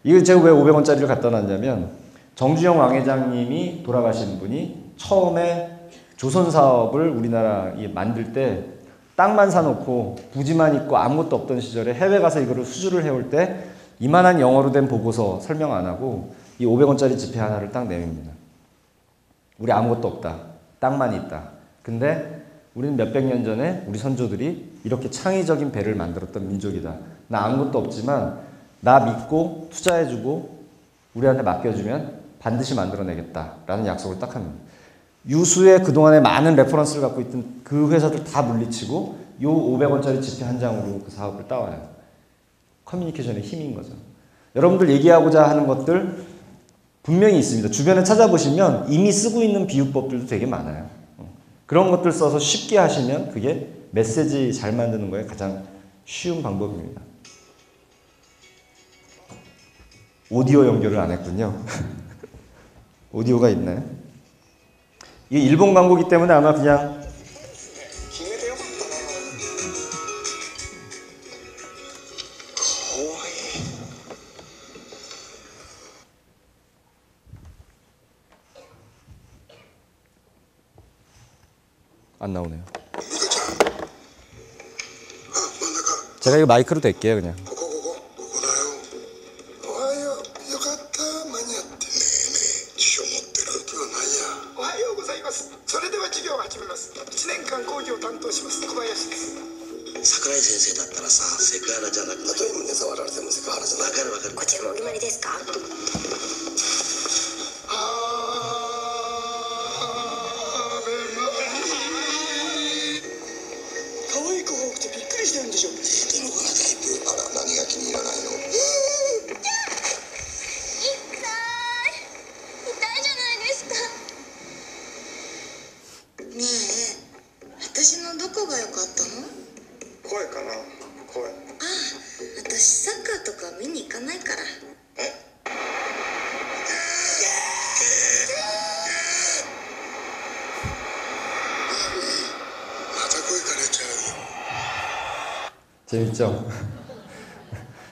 이거 제가 왜 500원짜리를 갖다 놨냐면 정주영 왕회장님이 돌아가신 분이 처음에 조선 사업을 우리나라 만들 때 땅만 사놓고 부지만 있고 아무것도 없던 시절에 해외 가서 이거를 수주를 해올 때 이만한 영어로 된 보고서 설명 안 하고 이 500원짜리 지폐 하나를 딱 내밉니다. 우리 아무것도 없다. 땅만 있다. 근데 우리는 몇백 년 전에 우리 선조들이 이렇게 창의적인 배를 만들었던 민족이다. 나 아무것도 없지만 나 믿고 투자해주고 우리한테 맡겨주면 반드시 만들어내겠다라는 약속을 딱 합니다. 유수의 그동안에 많은 레퍼런스를 갖고 있던 그 회사들 다 물리치고 요 500원짜리 지폐 한 장으로 그 사업을 따와요. 커뮤니케이션의 힘인 거죠. 여러분들 얘기하고자 하는 것들 분명히 있습니다. 주변에 찾아보시면 이미 쓰고 있는 비유법들도 되게 많아요. 그런 것들 써서 쉽게 하시면 그게 메시지 잘 만드는 거에 가장 쉬운 방법입니다. 오디오 연결을 안 했군요. 오디오가 있나요? 이게 일본 광고기 때문에 아마 그냥 안 나오네요. 제가 이거 마이크로 댈게요, 그냥. 재밌죠?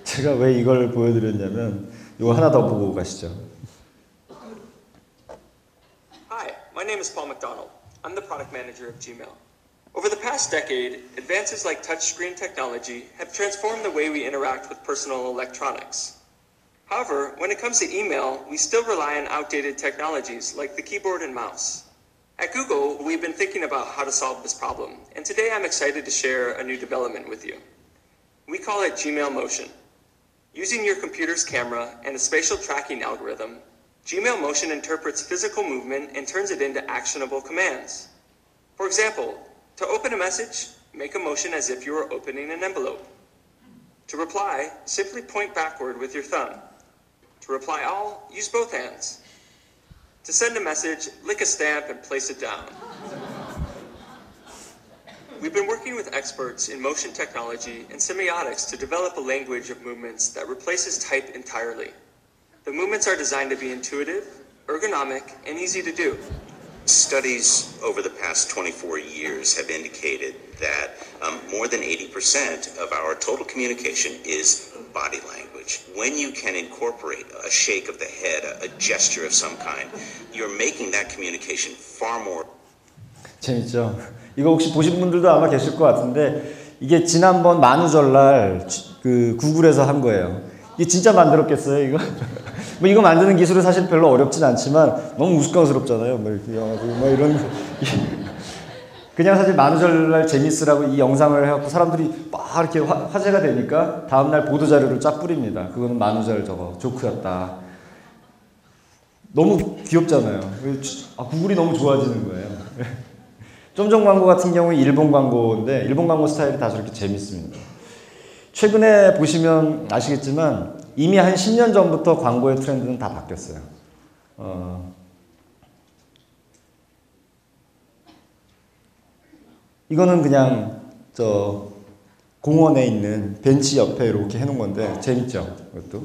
제가 왜 이걸 보여드렸냐면 이거 하나 더 보고 가시죠. Hi, my name is Paul McDonald. I'm the product manager of Gmail. Over the past decade, advances like touchscreen technology have transformed the way we interact with personal electronics. However, when it comes to email, we still rely on outdated technologies like the keyboard and mouse. At Google, we've been thinking about how to solve this problem, and today I'm excited to share a new development with you. We call it Gmail Motion. Using your computer's camera and a spatial tracking algorithm, Gmail Motion interprets physical movement and turns it into actionable commands. For example, to open a message, make a motion as if you were opening an envelope. To reply, simply point backward with your thumb. To reply all, use both hands. To send a message, lick a stamp and place it down. We've been working with experts in motion technology and semiotics to develop a language of movements that replaces type entirely. The movements are designed to be intuitive, ergonomic, and easy to do. Studies over the past 24 years have indicated that more than 80% of our total communication is body language. When you can incorporate a shake of the head, a gesture of some kind, you're making that communication far more. 재밌죠? 이거 혹시 보신 분들도 아마 계실 것 같은데 이게 지난번 만우절날 그 구글에서 한 거예요. 이게 진짜 만들었겠어요, 이거? 뭐 이거 만드는 기술은 사실 별로 어렵진 않지만 너무 우스꽝스럽잖아요. 뭐 이런 그냥 사실 만우절날 재밌으라고 이 영상을 해갖고 사람들이 막 이렇게 화제가 되니까 다음날 보도자료를 쫙 뿌립니다. 그거는 만우절 저거 조크였다. 너무 귀엽잖아요. 구글이 너무 좋아지는 거예요. 쫌종 광고 같은 경우는 일본 광고인데 일본 광고 스타일이 다 저렇게 재밌습니다. 최근에 보시면 아시겠지만 이미 한 10년 전부터 광고의 트렌드는 다 바뀌었어요. 이거는 그냥 저 공원에 있는 벤치 옆에 이렇게 해놓은 건데 재밌죠? 이것도.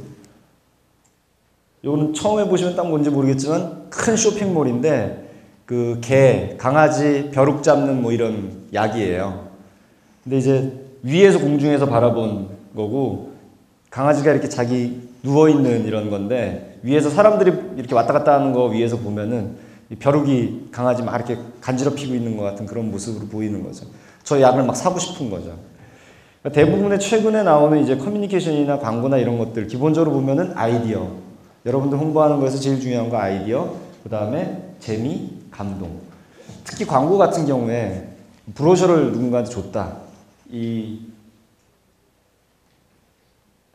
요거는 처음 해보시면 딱 뭔지 모르겠지만 큰 쇼핑몰인데 그 개, 강아지 벼룩 잡는 뭐 이런 약이에요. 근데 이제 위에서 공중에서 바라본 거고 강아지가 이렇게 자기 누워있는 이런 건데 위에서 사람들이 이렇게 왔다 갔다 하는 거 위에서 보면은 이 벼룩이 강아지 막 이렇게 간지럽히고 있는 것 같은 그런 모습으로 보이는 거죠. 저 약을 막 사고 싶은 거죠. 그러니까 대부분의 최근에 나오는 이제 커뮤니케이션이나 광고나 이런 것들 기본적으로 보면은 아이디어. 여러분들 홍보하는 거에서 제일 중요한 거 아이디어. 그 다음에 재미, 감동. 특히 광고 같은 경우에 브로셔를 누군가한테 줬다.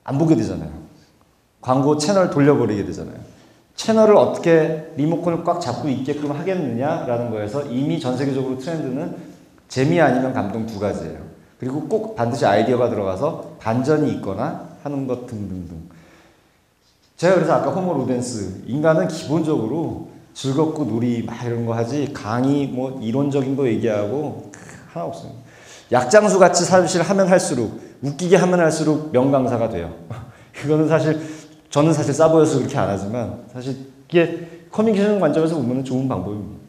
안 보게 되잖아요. 광고 채널 돌려버리게 되잖아요. 채널을 어떻게 리모컨을 꽉 잡고 있게끔 하겠느냐라는 거에서 이미 전 세계적으로 트렌드는 재미 아니면 감동 두 가지예요. 그리고 꼭 반드시 아이디어가 들어가서 반전이 있거나 하는 것 등등등. 제가 그래서 아까 호모 루덴스 인간은 기본적으로 즐겁고 놀이 막 이런 거 하지 강의 뭐 이론적인 거 얘기하고 하나 없어요. 약장수 같이 사실 하면 할수록 웃기게 하면 할수록 명강사가 돼요. 그거는 사실 저는 사실 싸보여서 그렇게 안 하지만 사실 이게 커뮤니케이션 관점에서 보면 좋은 방법입니다.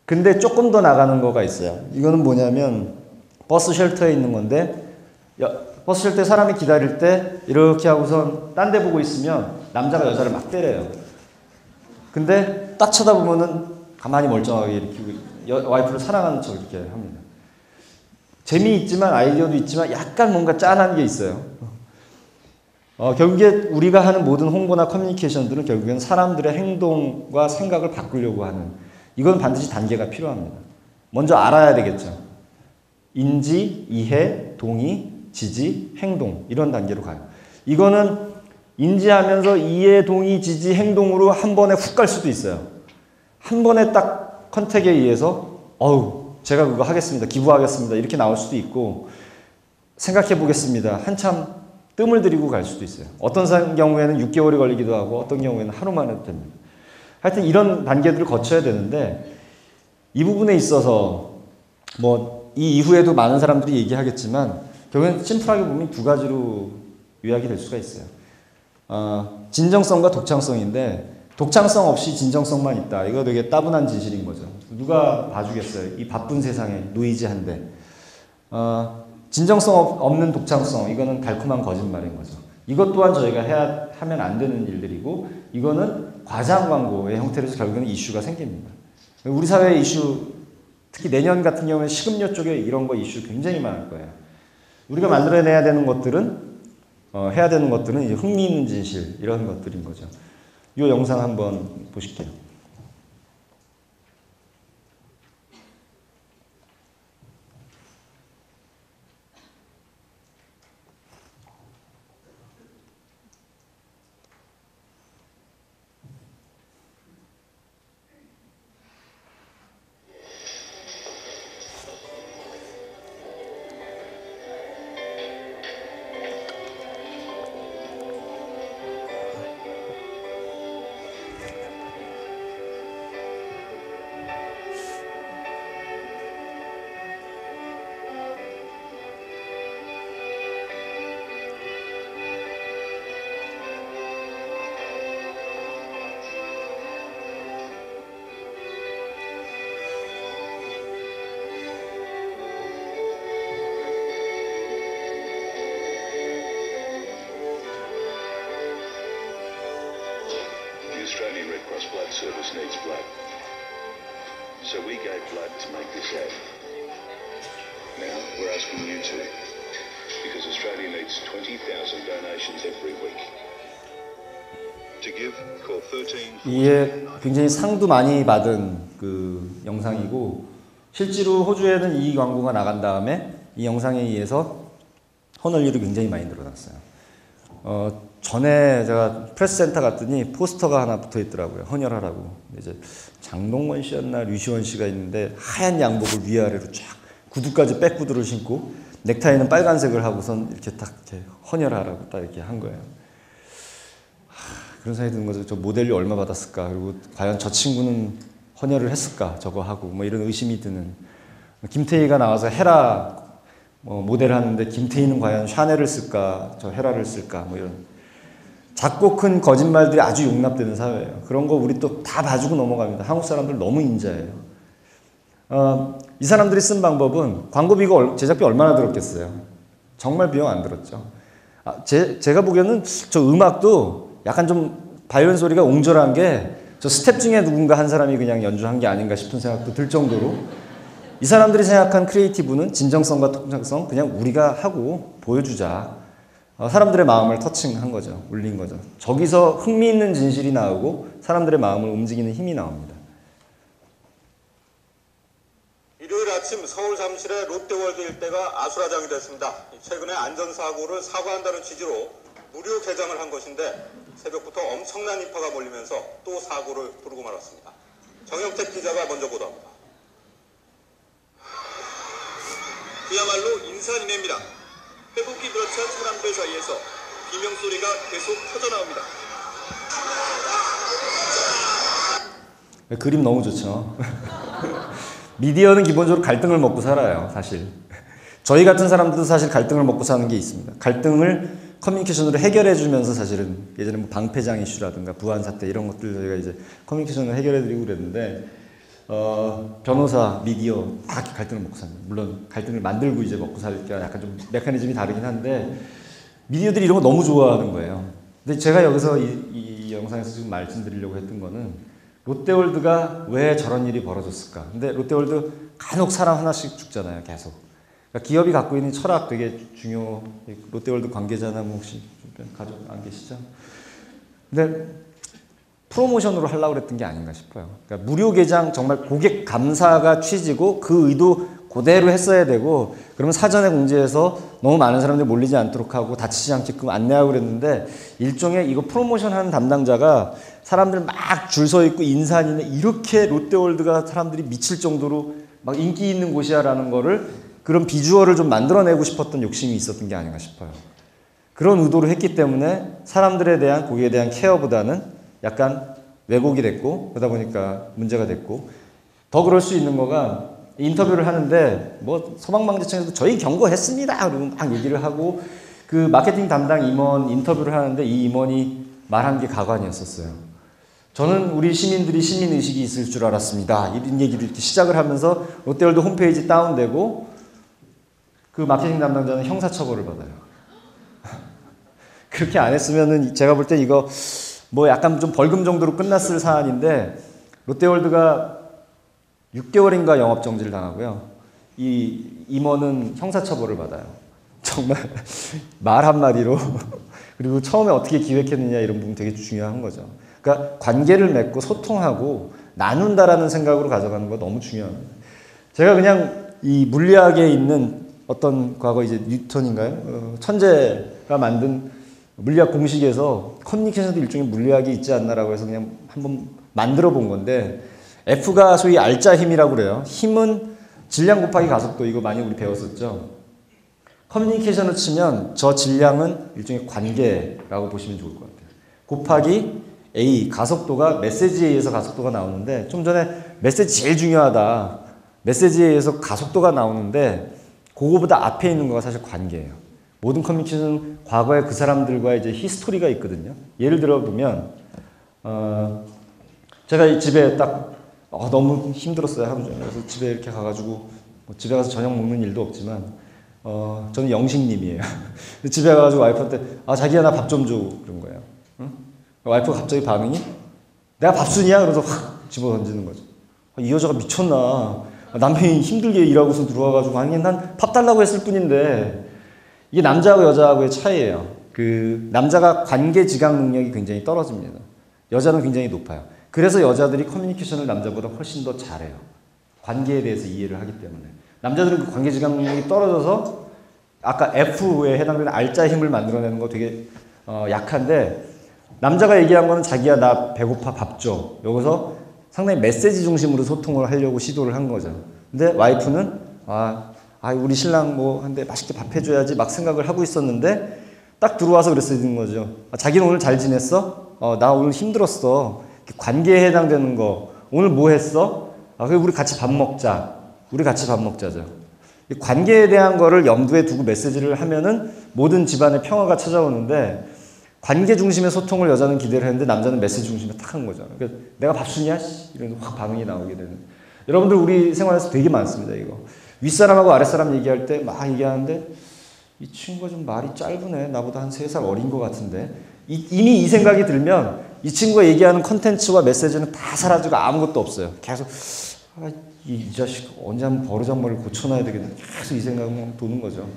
근데 조금 더 나가는 거가 있어요. 이거는 뭐냐면 버스 쉘터에 있는 건데 버스 쉘터에 사람이 기다릴 때 이렇게 하고선 딴 데 보고 있으면 남자가 여자를 막 때려요. 근데 딱 쳐다보면은 가만히 멀쩡하게 이렇게 와이프를 사랑하는 척 이렇게 합니다. 재미있지만 아이디어도 있지만 약간 뭔가 짠한 게 있어요. 결국에 우리가 하는 모든 홍보나 커뮤니케이션들은 결국엔 사람들의 행동과 생각을 바꾸려고 하는 이건 반드시 단계가 필요합니다. 먼저 알아야 되겠죠. 인지, 이해, 동의, 지지, 행동 이런 단계로 가요. 이거는 인지하면서 이해, 동의, 지지, 행동으로 한 번에 훅 갈 수도 있어요. 한 번에 딱 컨택에 의해서 제가 그거 하겠습니다. 기부하겠습니다. 이렇게 나올 수도 있고 생각해 보겠습니다. 한참 뜸을 들이고 갈 수도 있어요. 어떤 경우에는 6개월이 걸리기도 하고 어떤 경우에는 하루 만에 됩니다. 하여튼 이런 단계들을 거쳐야 되는데 이 부분에 있어서 뭐 이 이후에도 많은 사람들이 얘기하겠지만 결국엔 심플하게 보면 두 가지로 요약이 될 수가 있어요. 진정성과 독창성인데 독창성 없이 진정성만 있다. 이거 되게 따분한 진실인 거죠. 누가 봐주겠어요. 이 바쁜 세상에 노이즈한데 진정성 없는 독창성 이거는 달콤한 거짓말인 거죠. 이것 또한 저희가 하면 안 되는 일들이고 이거는 과장 광고의 형태로 결국에는 이슈가 생깁니다. 우리 사회의 이슈 특히 내년 같은 경우는 식음료 쪽에 이런 거 이슈 굉장히 많을 거예요. 우리가 만들어내야 되는 것들은 해야 되는 것들은 이제 흥미있는 진실 이런 것들인 거죠. 이 영상 한번 보실게요. Australian Red Cross Blood Service needs blood. So we gave blood to make this ad. Now we're asking you to, because Australia needs 20,000 donations every week. To give, call 13. 이게 굉장히 상도 많이 받은 그 영상이고 실제로 호주에는 이 광고가 나간 다음에 이 영상에 의해서 헌혈률이 굉장히 많이 늘어났어요. 전에 제가 프레스센터 갔더니 포스터가 하나 붙어 있더라고요. 헌혈하라고. 이제 장동건 씨였나 류시원 씨가 있는데 하얀 양복을 위아래로 쫙 구두까지 백구두를 신고 넥타이는 빨간색을 하고선 이렇게 딱 이렇게 헌혈하라고 딱 이렇게 한 거예요. 그런 생각이 드는 거죠. 저 모델료 얼마 받았을까? 그리고 과연 저 친구는 헌혈을 했을까? 저거 하고 뭐 이런 의심이 드는. 김태희가 나와서 헤라 모델 하는데 김태희는 과연 샤넬을 쓸까? 저 헤라를 쓸까? 뭐 이런. 작고 큰 거짓말들이 아주 용납되는 사회예요. 그런 거 우리 또 다 봐주고 넘어갑니다. 한국 사람들 너무 인자해요. 이 사람들이 쓴 방법은 광고비 이거 제작비 얼마나 들었겠어요. 정말 비용 안 들었죠. 제가 보기에는 저 음악도 약간 좀 바이올린 소리가 옹졸한 게 저 스텝 중에 누군가 한 사람이 그냥 연주한 게 아닌가 싶은 생각도 들 정도로 이 사람들이 생각한 크리에이티브는 진정성과 통찰성 그냥 우리가 하고 보여주자. 사람들의 마음을 터칭한 거죠. 울린 거죠. 저기서 흥미있는 진실이 나오고 사람들의 마음을 움직이는 힘이 나옵니다. 일요일 아침 서울 잠실의 롯데월드 일대가 아수라장이 됐습니다. 최근에 안전사고를 사과한다는 취지로 무료 개장을 한 것인데 새벽부터 엄청난 인파가 몰리면서 또 사고를 부르고 말았습니다. 정영택 기자가 먼저 보도합니다. 그야말로 인산인해입니다. 회복이 그렇찬 사람들 사이에서 비명소리가 계속 터져나옵니다. 그림 너무 좋죠. 미디어는 기본적으로 갈등을 먹고 살아요, 사실. 저희 같은 사람들도 사실 갈등을 먹고 사는 게 있습니다. 갈등을 커뮤니케이션으로 해결해주면서 사실은 예전에 뭐 방패장 이슈라든가 부안 사태 이런 것들 저희가 이제 커뮤니케이션으로 해결해드리고 그랬는데 변호사, 미디어 다 갈등을 먹고 삽니다. 물론 갈등을 만들고 이제 먹고 살니까 약간 좀 메커니즘이 다르긴 한데 미디어들이 이런 거 너무 좋아하는 거예요. 근데 제가 여기서 이 영상에서 지금 말씀드리려고 했던 거는 롯데월드가 왜 저런 일이 벌어졌을까? 근데 롯데월드 간혹 사람 하나씩 죽잖아요, 계속. 그러니까 기업이 갖고 있는 철학 되게 중요. 롯데월드 관계자나 뭐 혹시 가족 안 계시죠? 근데 프로모션으로 하려고 그랬던 게 아닌가 싶어요. 그러니까 무료 개장 정말 고객 감사가 취지고 그 의도 그대로 했어야 되고 그러면 사전에 공지해서 너무 많은 사람들이 몰리지 않도록 하고 다치지 않게끔 안내하고 그랬는데 일종의 이거 프로모션 하는 담당자가 사람들 막 줄 서 있고 인산이네 이렇게 롯데월드가 사람들이 미칠 정도로 막 인기 있는 곳이야라는 거를 그런 비주얼을 좀 만들어내고 싶었던 욕심이 있었던 게 아닌가 싶어요. 그런 의도로 했기 때문에 사람들에 대한 고객에 대한 케어보다는 약간 왜곡이 됐고 그러다 보니까 문제가 됐고 더 그럴 수 있는 거가 인터뷰를 하는데 뭐 소방방지청에서 저희 경고했습니다. 그러고 막 얘기를 하고 그 마케팅 담당 임원 인터뷰를 하는데 이 임원이 말한 게 가관이었었어요. 저는 우리 시민들이 시민의식이 있을 줄 알았습니다. 이런 얘기를 이렇게 시작을 하면서 롯데월드 홈페이지 다운되고 그 마케팅 담당자는 형사처벌을 받아요. 그렇게 안 했으면은 제가 볼 때 이거 뭐 약간 좀 벌금 정도로 끝났을 사안인데 롯데월드가 6개월인가 영업정지를 당하고요. 이 임원은 형사처벌을 받아요. 정말 말 한마디로 그리고 처음에 어떻게 기획했느냐 이런 부분 되게 중요한 거죠. 그러니까 관계를 맺고 소통하고 나눈다라는 생각으로 가져가는 거 너무 중요합니다. 제가 그냥 이 물리학에 있는 어떤 과거 이제 뉴턴인가요? 천재가 만든 물리학 공식에서 커뮤니케이션도 일종의 물리학이 있지 않나라고 해서 그냥 한번 만들어 본 건데 F가 소위 알자 힘이라고 그래요. 힘은 질량 곱하기 가속도 이거 많이 우리 배웠었죠. 커뮤니케이션을 치면 저 질량은 일종의 관계라고 보시면 좋을 것 같아요. 곱하기 A 가속도가 메시지에 의해서 가속도가 나오는데 좀 전에 메시지 제일 중요하다. 메시지에 의해서 가속도가 나오는데 그거보다 앞에 있는 거가 사실 관계예요. 모든 커뮤니케이션은 과거에 그 사람들과의 이제 히스토리가 있거든요. 예를 들어 보면 제가 이 집에 딱 너무 힘들었어요 하루 종일. 그래서 집에 이렇게 가가지고 뭐 집에 가서 저녁 먹는 일도 없지만 저는 영식님이에요. 집에 가가지고 와이프한테 자기야 나 밥 좀 줘 그런 거예요. 응? 와이프가 갑자기 반응이 내가 밥순이야? 그래서 확 집어 던지는 거죠. 이 여자가 미쳤나? 남편이 힘들게 일하고서 들어와가지고 아니 난 밥 달라고 했을 뿐인데 이게 남자하고 여자하고의 차이예요. 그 남자가 관계 지각 능력이 굉장히 떨어집니다. 여자는 굉장히 높아요. 그래서 여자들이 커뮤니케이션을 남자보다 훨씬 더 잘해요. 관계에 대해서 이해를 하기 때문에. 남자들은 그 관계 지각 능력이 떨어져서 아까 F에 해당되는 알자 힘을 만들어내는 거 되게 약한데 남자가 얘기한 거는 자기야 나 배고파 밥 줘. 여기서 상당히 메시지 중심으로 소통을 하려고 시도를 한 거죠. 근데 와이프는 우리 신랑 뭐 한데 맛있게 밥 해줘야지 막 생각을 하고 있었는데 딱 들어와서 그랬는 거죠. 자기는 오늘 잘 지냈어? 나 오늘 힘들었어. 관계에 해당되는 거. 오늘 뭐 했어? 그래 우리 같이 밥 먹자. 우리 같이 밥 먹자죠. 관계에 대한 거를 염두에 두고 메시지를 하면은 모든 집안의 평화가 찾아오는데 관계 중심의 소통을 여자는 기대를 했는데 남자는 메시지 중심에 탁 한 거죠. 그러니까 내가 밥 주냐? 이런 확 반응이 나오게 되는. 여러분들 우리 생활에서 되게 많습니다. 이거 윗사람하고 아랫사람 얘기할 때 막 얘기하는데 이 친구가 좀 말이 짧으네. 나보다 한 3살 어린 것 같은데. 이미 이 생각이 들면 이 친구가 얘기하는 컨텐츠와 메시지는 다 사라지고 아무것도 없어요. 계속 이 자식 언제 한번 버르장머리를 고쳐놔야 되겠네. 계속 이 생각만 도는 거죠.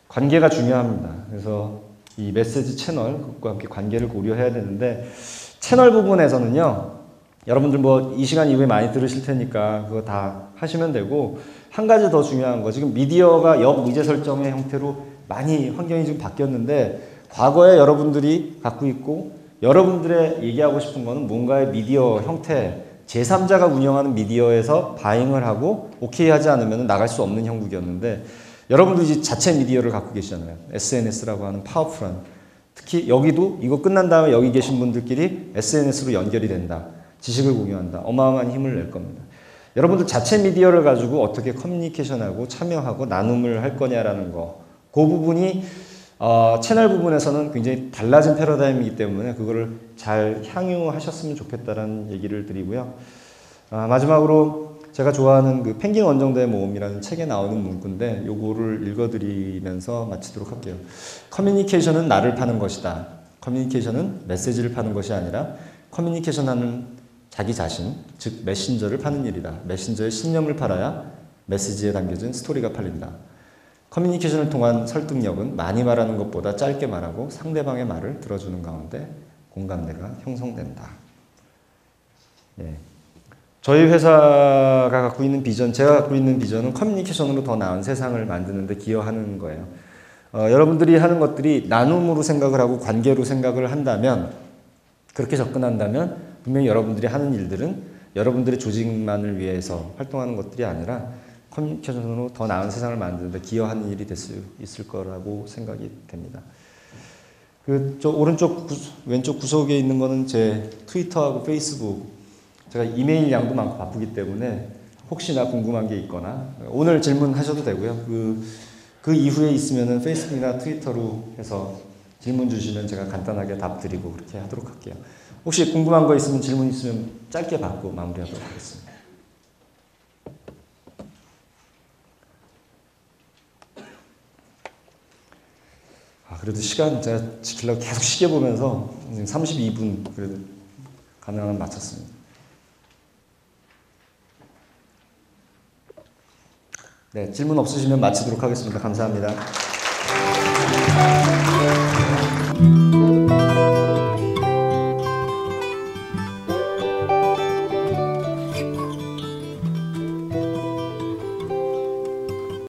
관계가 중요합니다. 그래서 이 메시지 채널, 그것과 함께 관계를 고려해야 되는데 채널 부분에서는요. 여러분들 뭐 이 시간 이후에 많이 들으실 테니까 그거 다 하시면 되고 한 가지 더 중요한 거 지금 미디어가 옆 의제 설정의 형태로 많이 환경이 좀 바뀌었는데 과거에 여러분들이 갖고 있고 여러분들의 얘기하고 싶은 거는 뭔가의 미디어 형태 제3자가 운영하는 미디어에서 바잉을 하고 오케이 하지 않으면 나갈 수 없는 형국이었는데 여러분도 이제 자체 미디어를 갖고 계시잖아요. SNS라고 하는 파워풀한 특히 여기도 이거 끝난 다음에 여기 계신 분들끼리 SNS로 연결이 된다. 지식을 공유한다. 어마어마한 힘을 낼 겁니다. 여러분들 자체 미디어를 가지고 어떻게 커뮤니케이션하고 참여하고 나눔을 할 거냐라는 거. 그 부분이 채널 부분에서는 굉장히 달라진 패러다임이기 때문에 그거를 잘 향유하셨으면 좋겠다라는 얘기를 드리고요. 마지막으로 제가 좋아하는 그 펭귄 원정대의 모험이라는 책에 나오는 문구인데 요거를 읽어드리면서 마치도록 할게요. 커뮤니케이션은 나를 파는 것이다. 커뮤니케이션은 메시지를 파는 것이 아니라 커뮤니케이션하는 자기 자신, 즉 메신저를 파는 일이다. 메신저의 신념을 팔아야 메시지에 담겨진 스토리가 팔린다. 커뮤니케이션을 통한 설득력은 많이 말하는 것보다 짧게 말하고 상대방의 말을 들어주는 가운데 공감대가 형성된다. 예. 저희 회사가 갖고 있는 비전, 제가 갖고 있는 비전은 커뮤니케이션으로 더 나은 세상을 만드는 데 기여하는 거예요. 여러분들이 하는 것들이 나눔으로 생각을 하고 관계로 생각을 한다면 그렇게 접근한다면 분명히 여러분들이 하는 일들은 여러분들의 조직만을 위해서 활동하는 것들이 아니라 커뮤니케이션으로 더 나은 세상을 만드는 데 기여하는 일이 될 수 있을 거라고 생각이 됩니다. 저 오른쪽 왼쪽 구석에 있는 거는 제 트위터하고 페이스북. 제가 이메일 양도 많고 바쁘기 때문에 혹시나 궁금한 게 있거나 오늘 질문하셔도 되고요. 그 이후에 있으면은 페이스북이나 트위터로 해서 질문 주시면 제가 간단하게 답 드리고 그렇게 하도록 할게요. 혹시 궁금한 거 있으면 질문 있으면 짧게 받고 마무리하도록 하겠습니다. 그래도 시간 제가 지키려고 계속 시계 보면서 32분 그래도 가능하면 마쳤습니다. 네, 질문 없으시면 마치도록 하겠습니다. 감사합니다.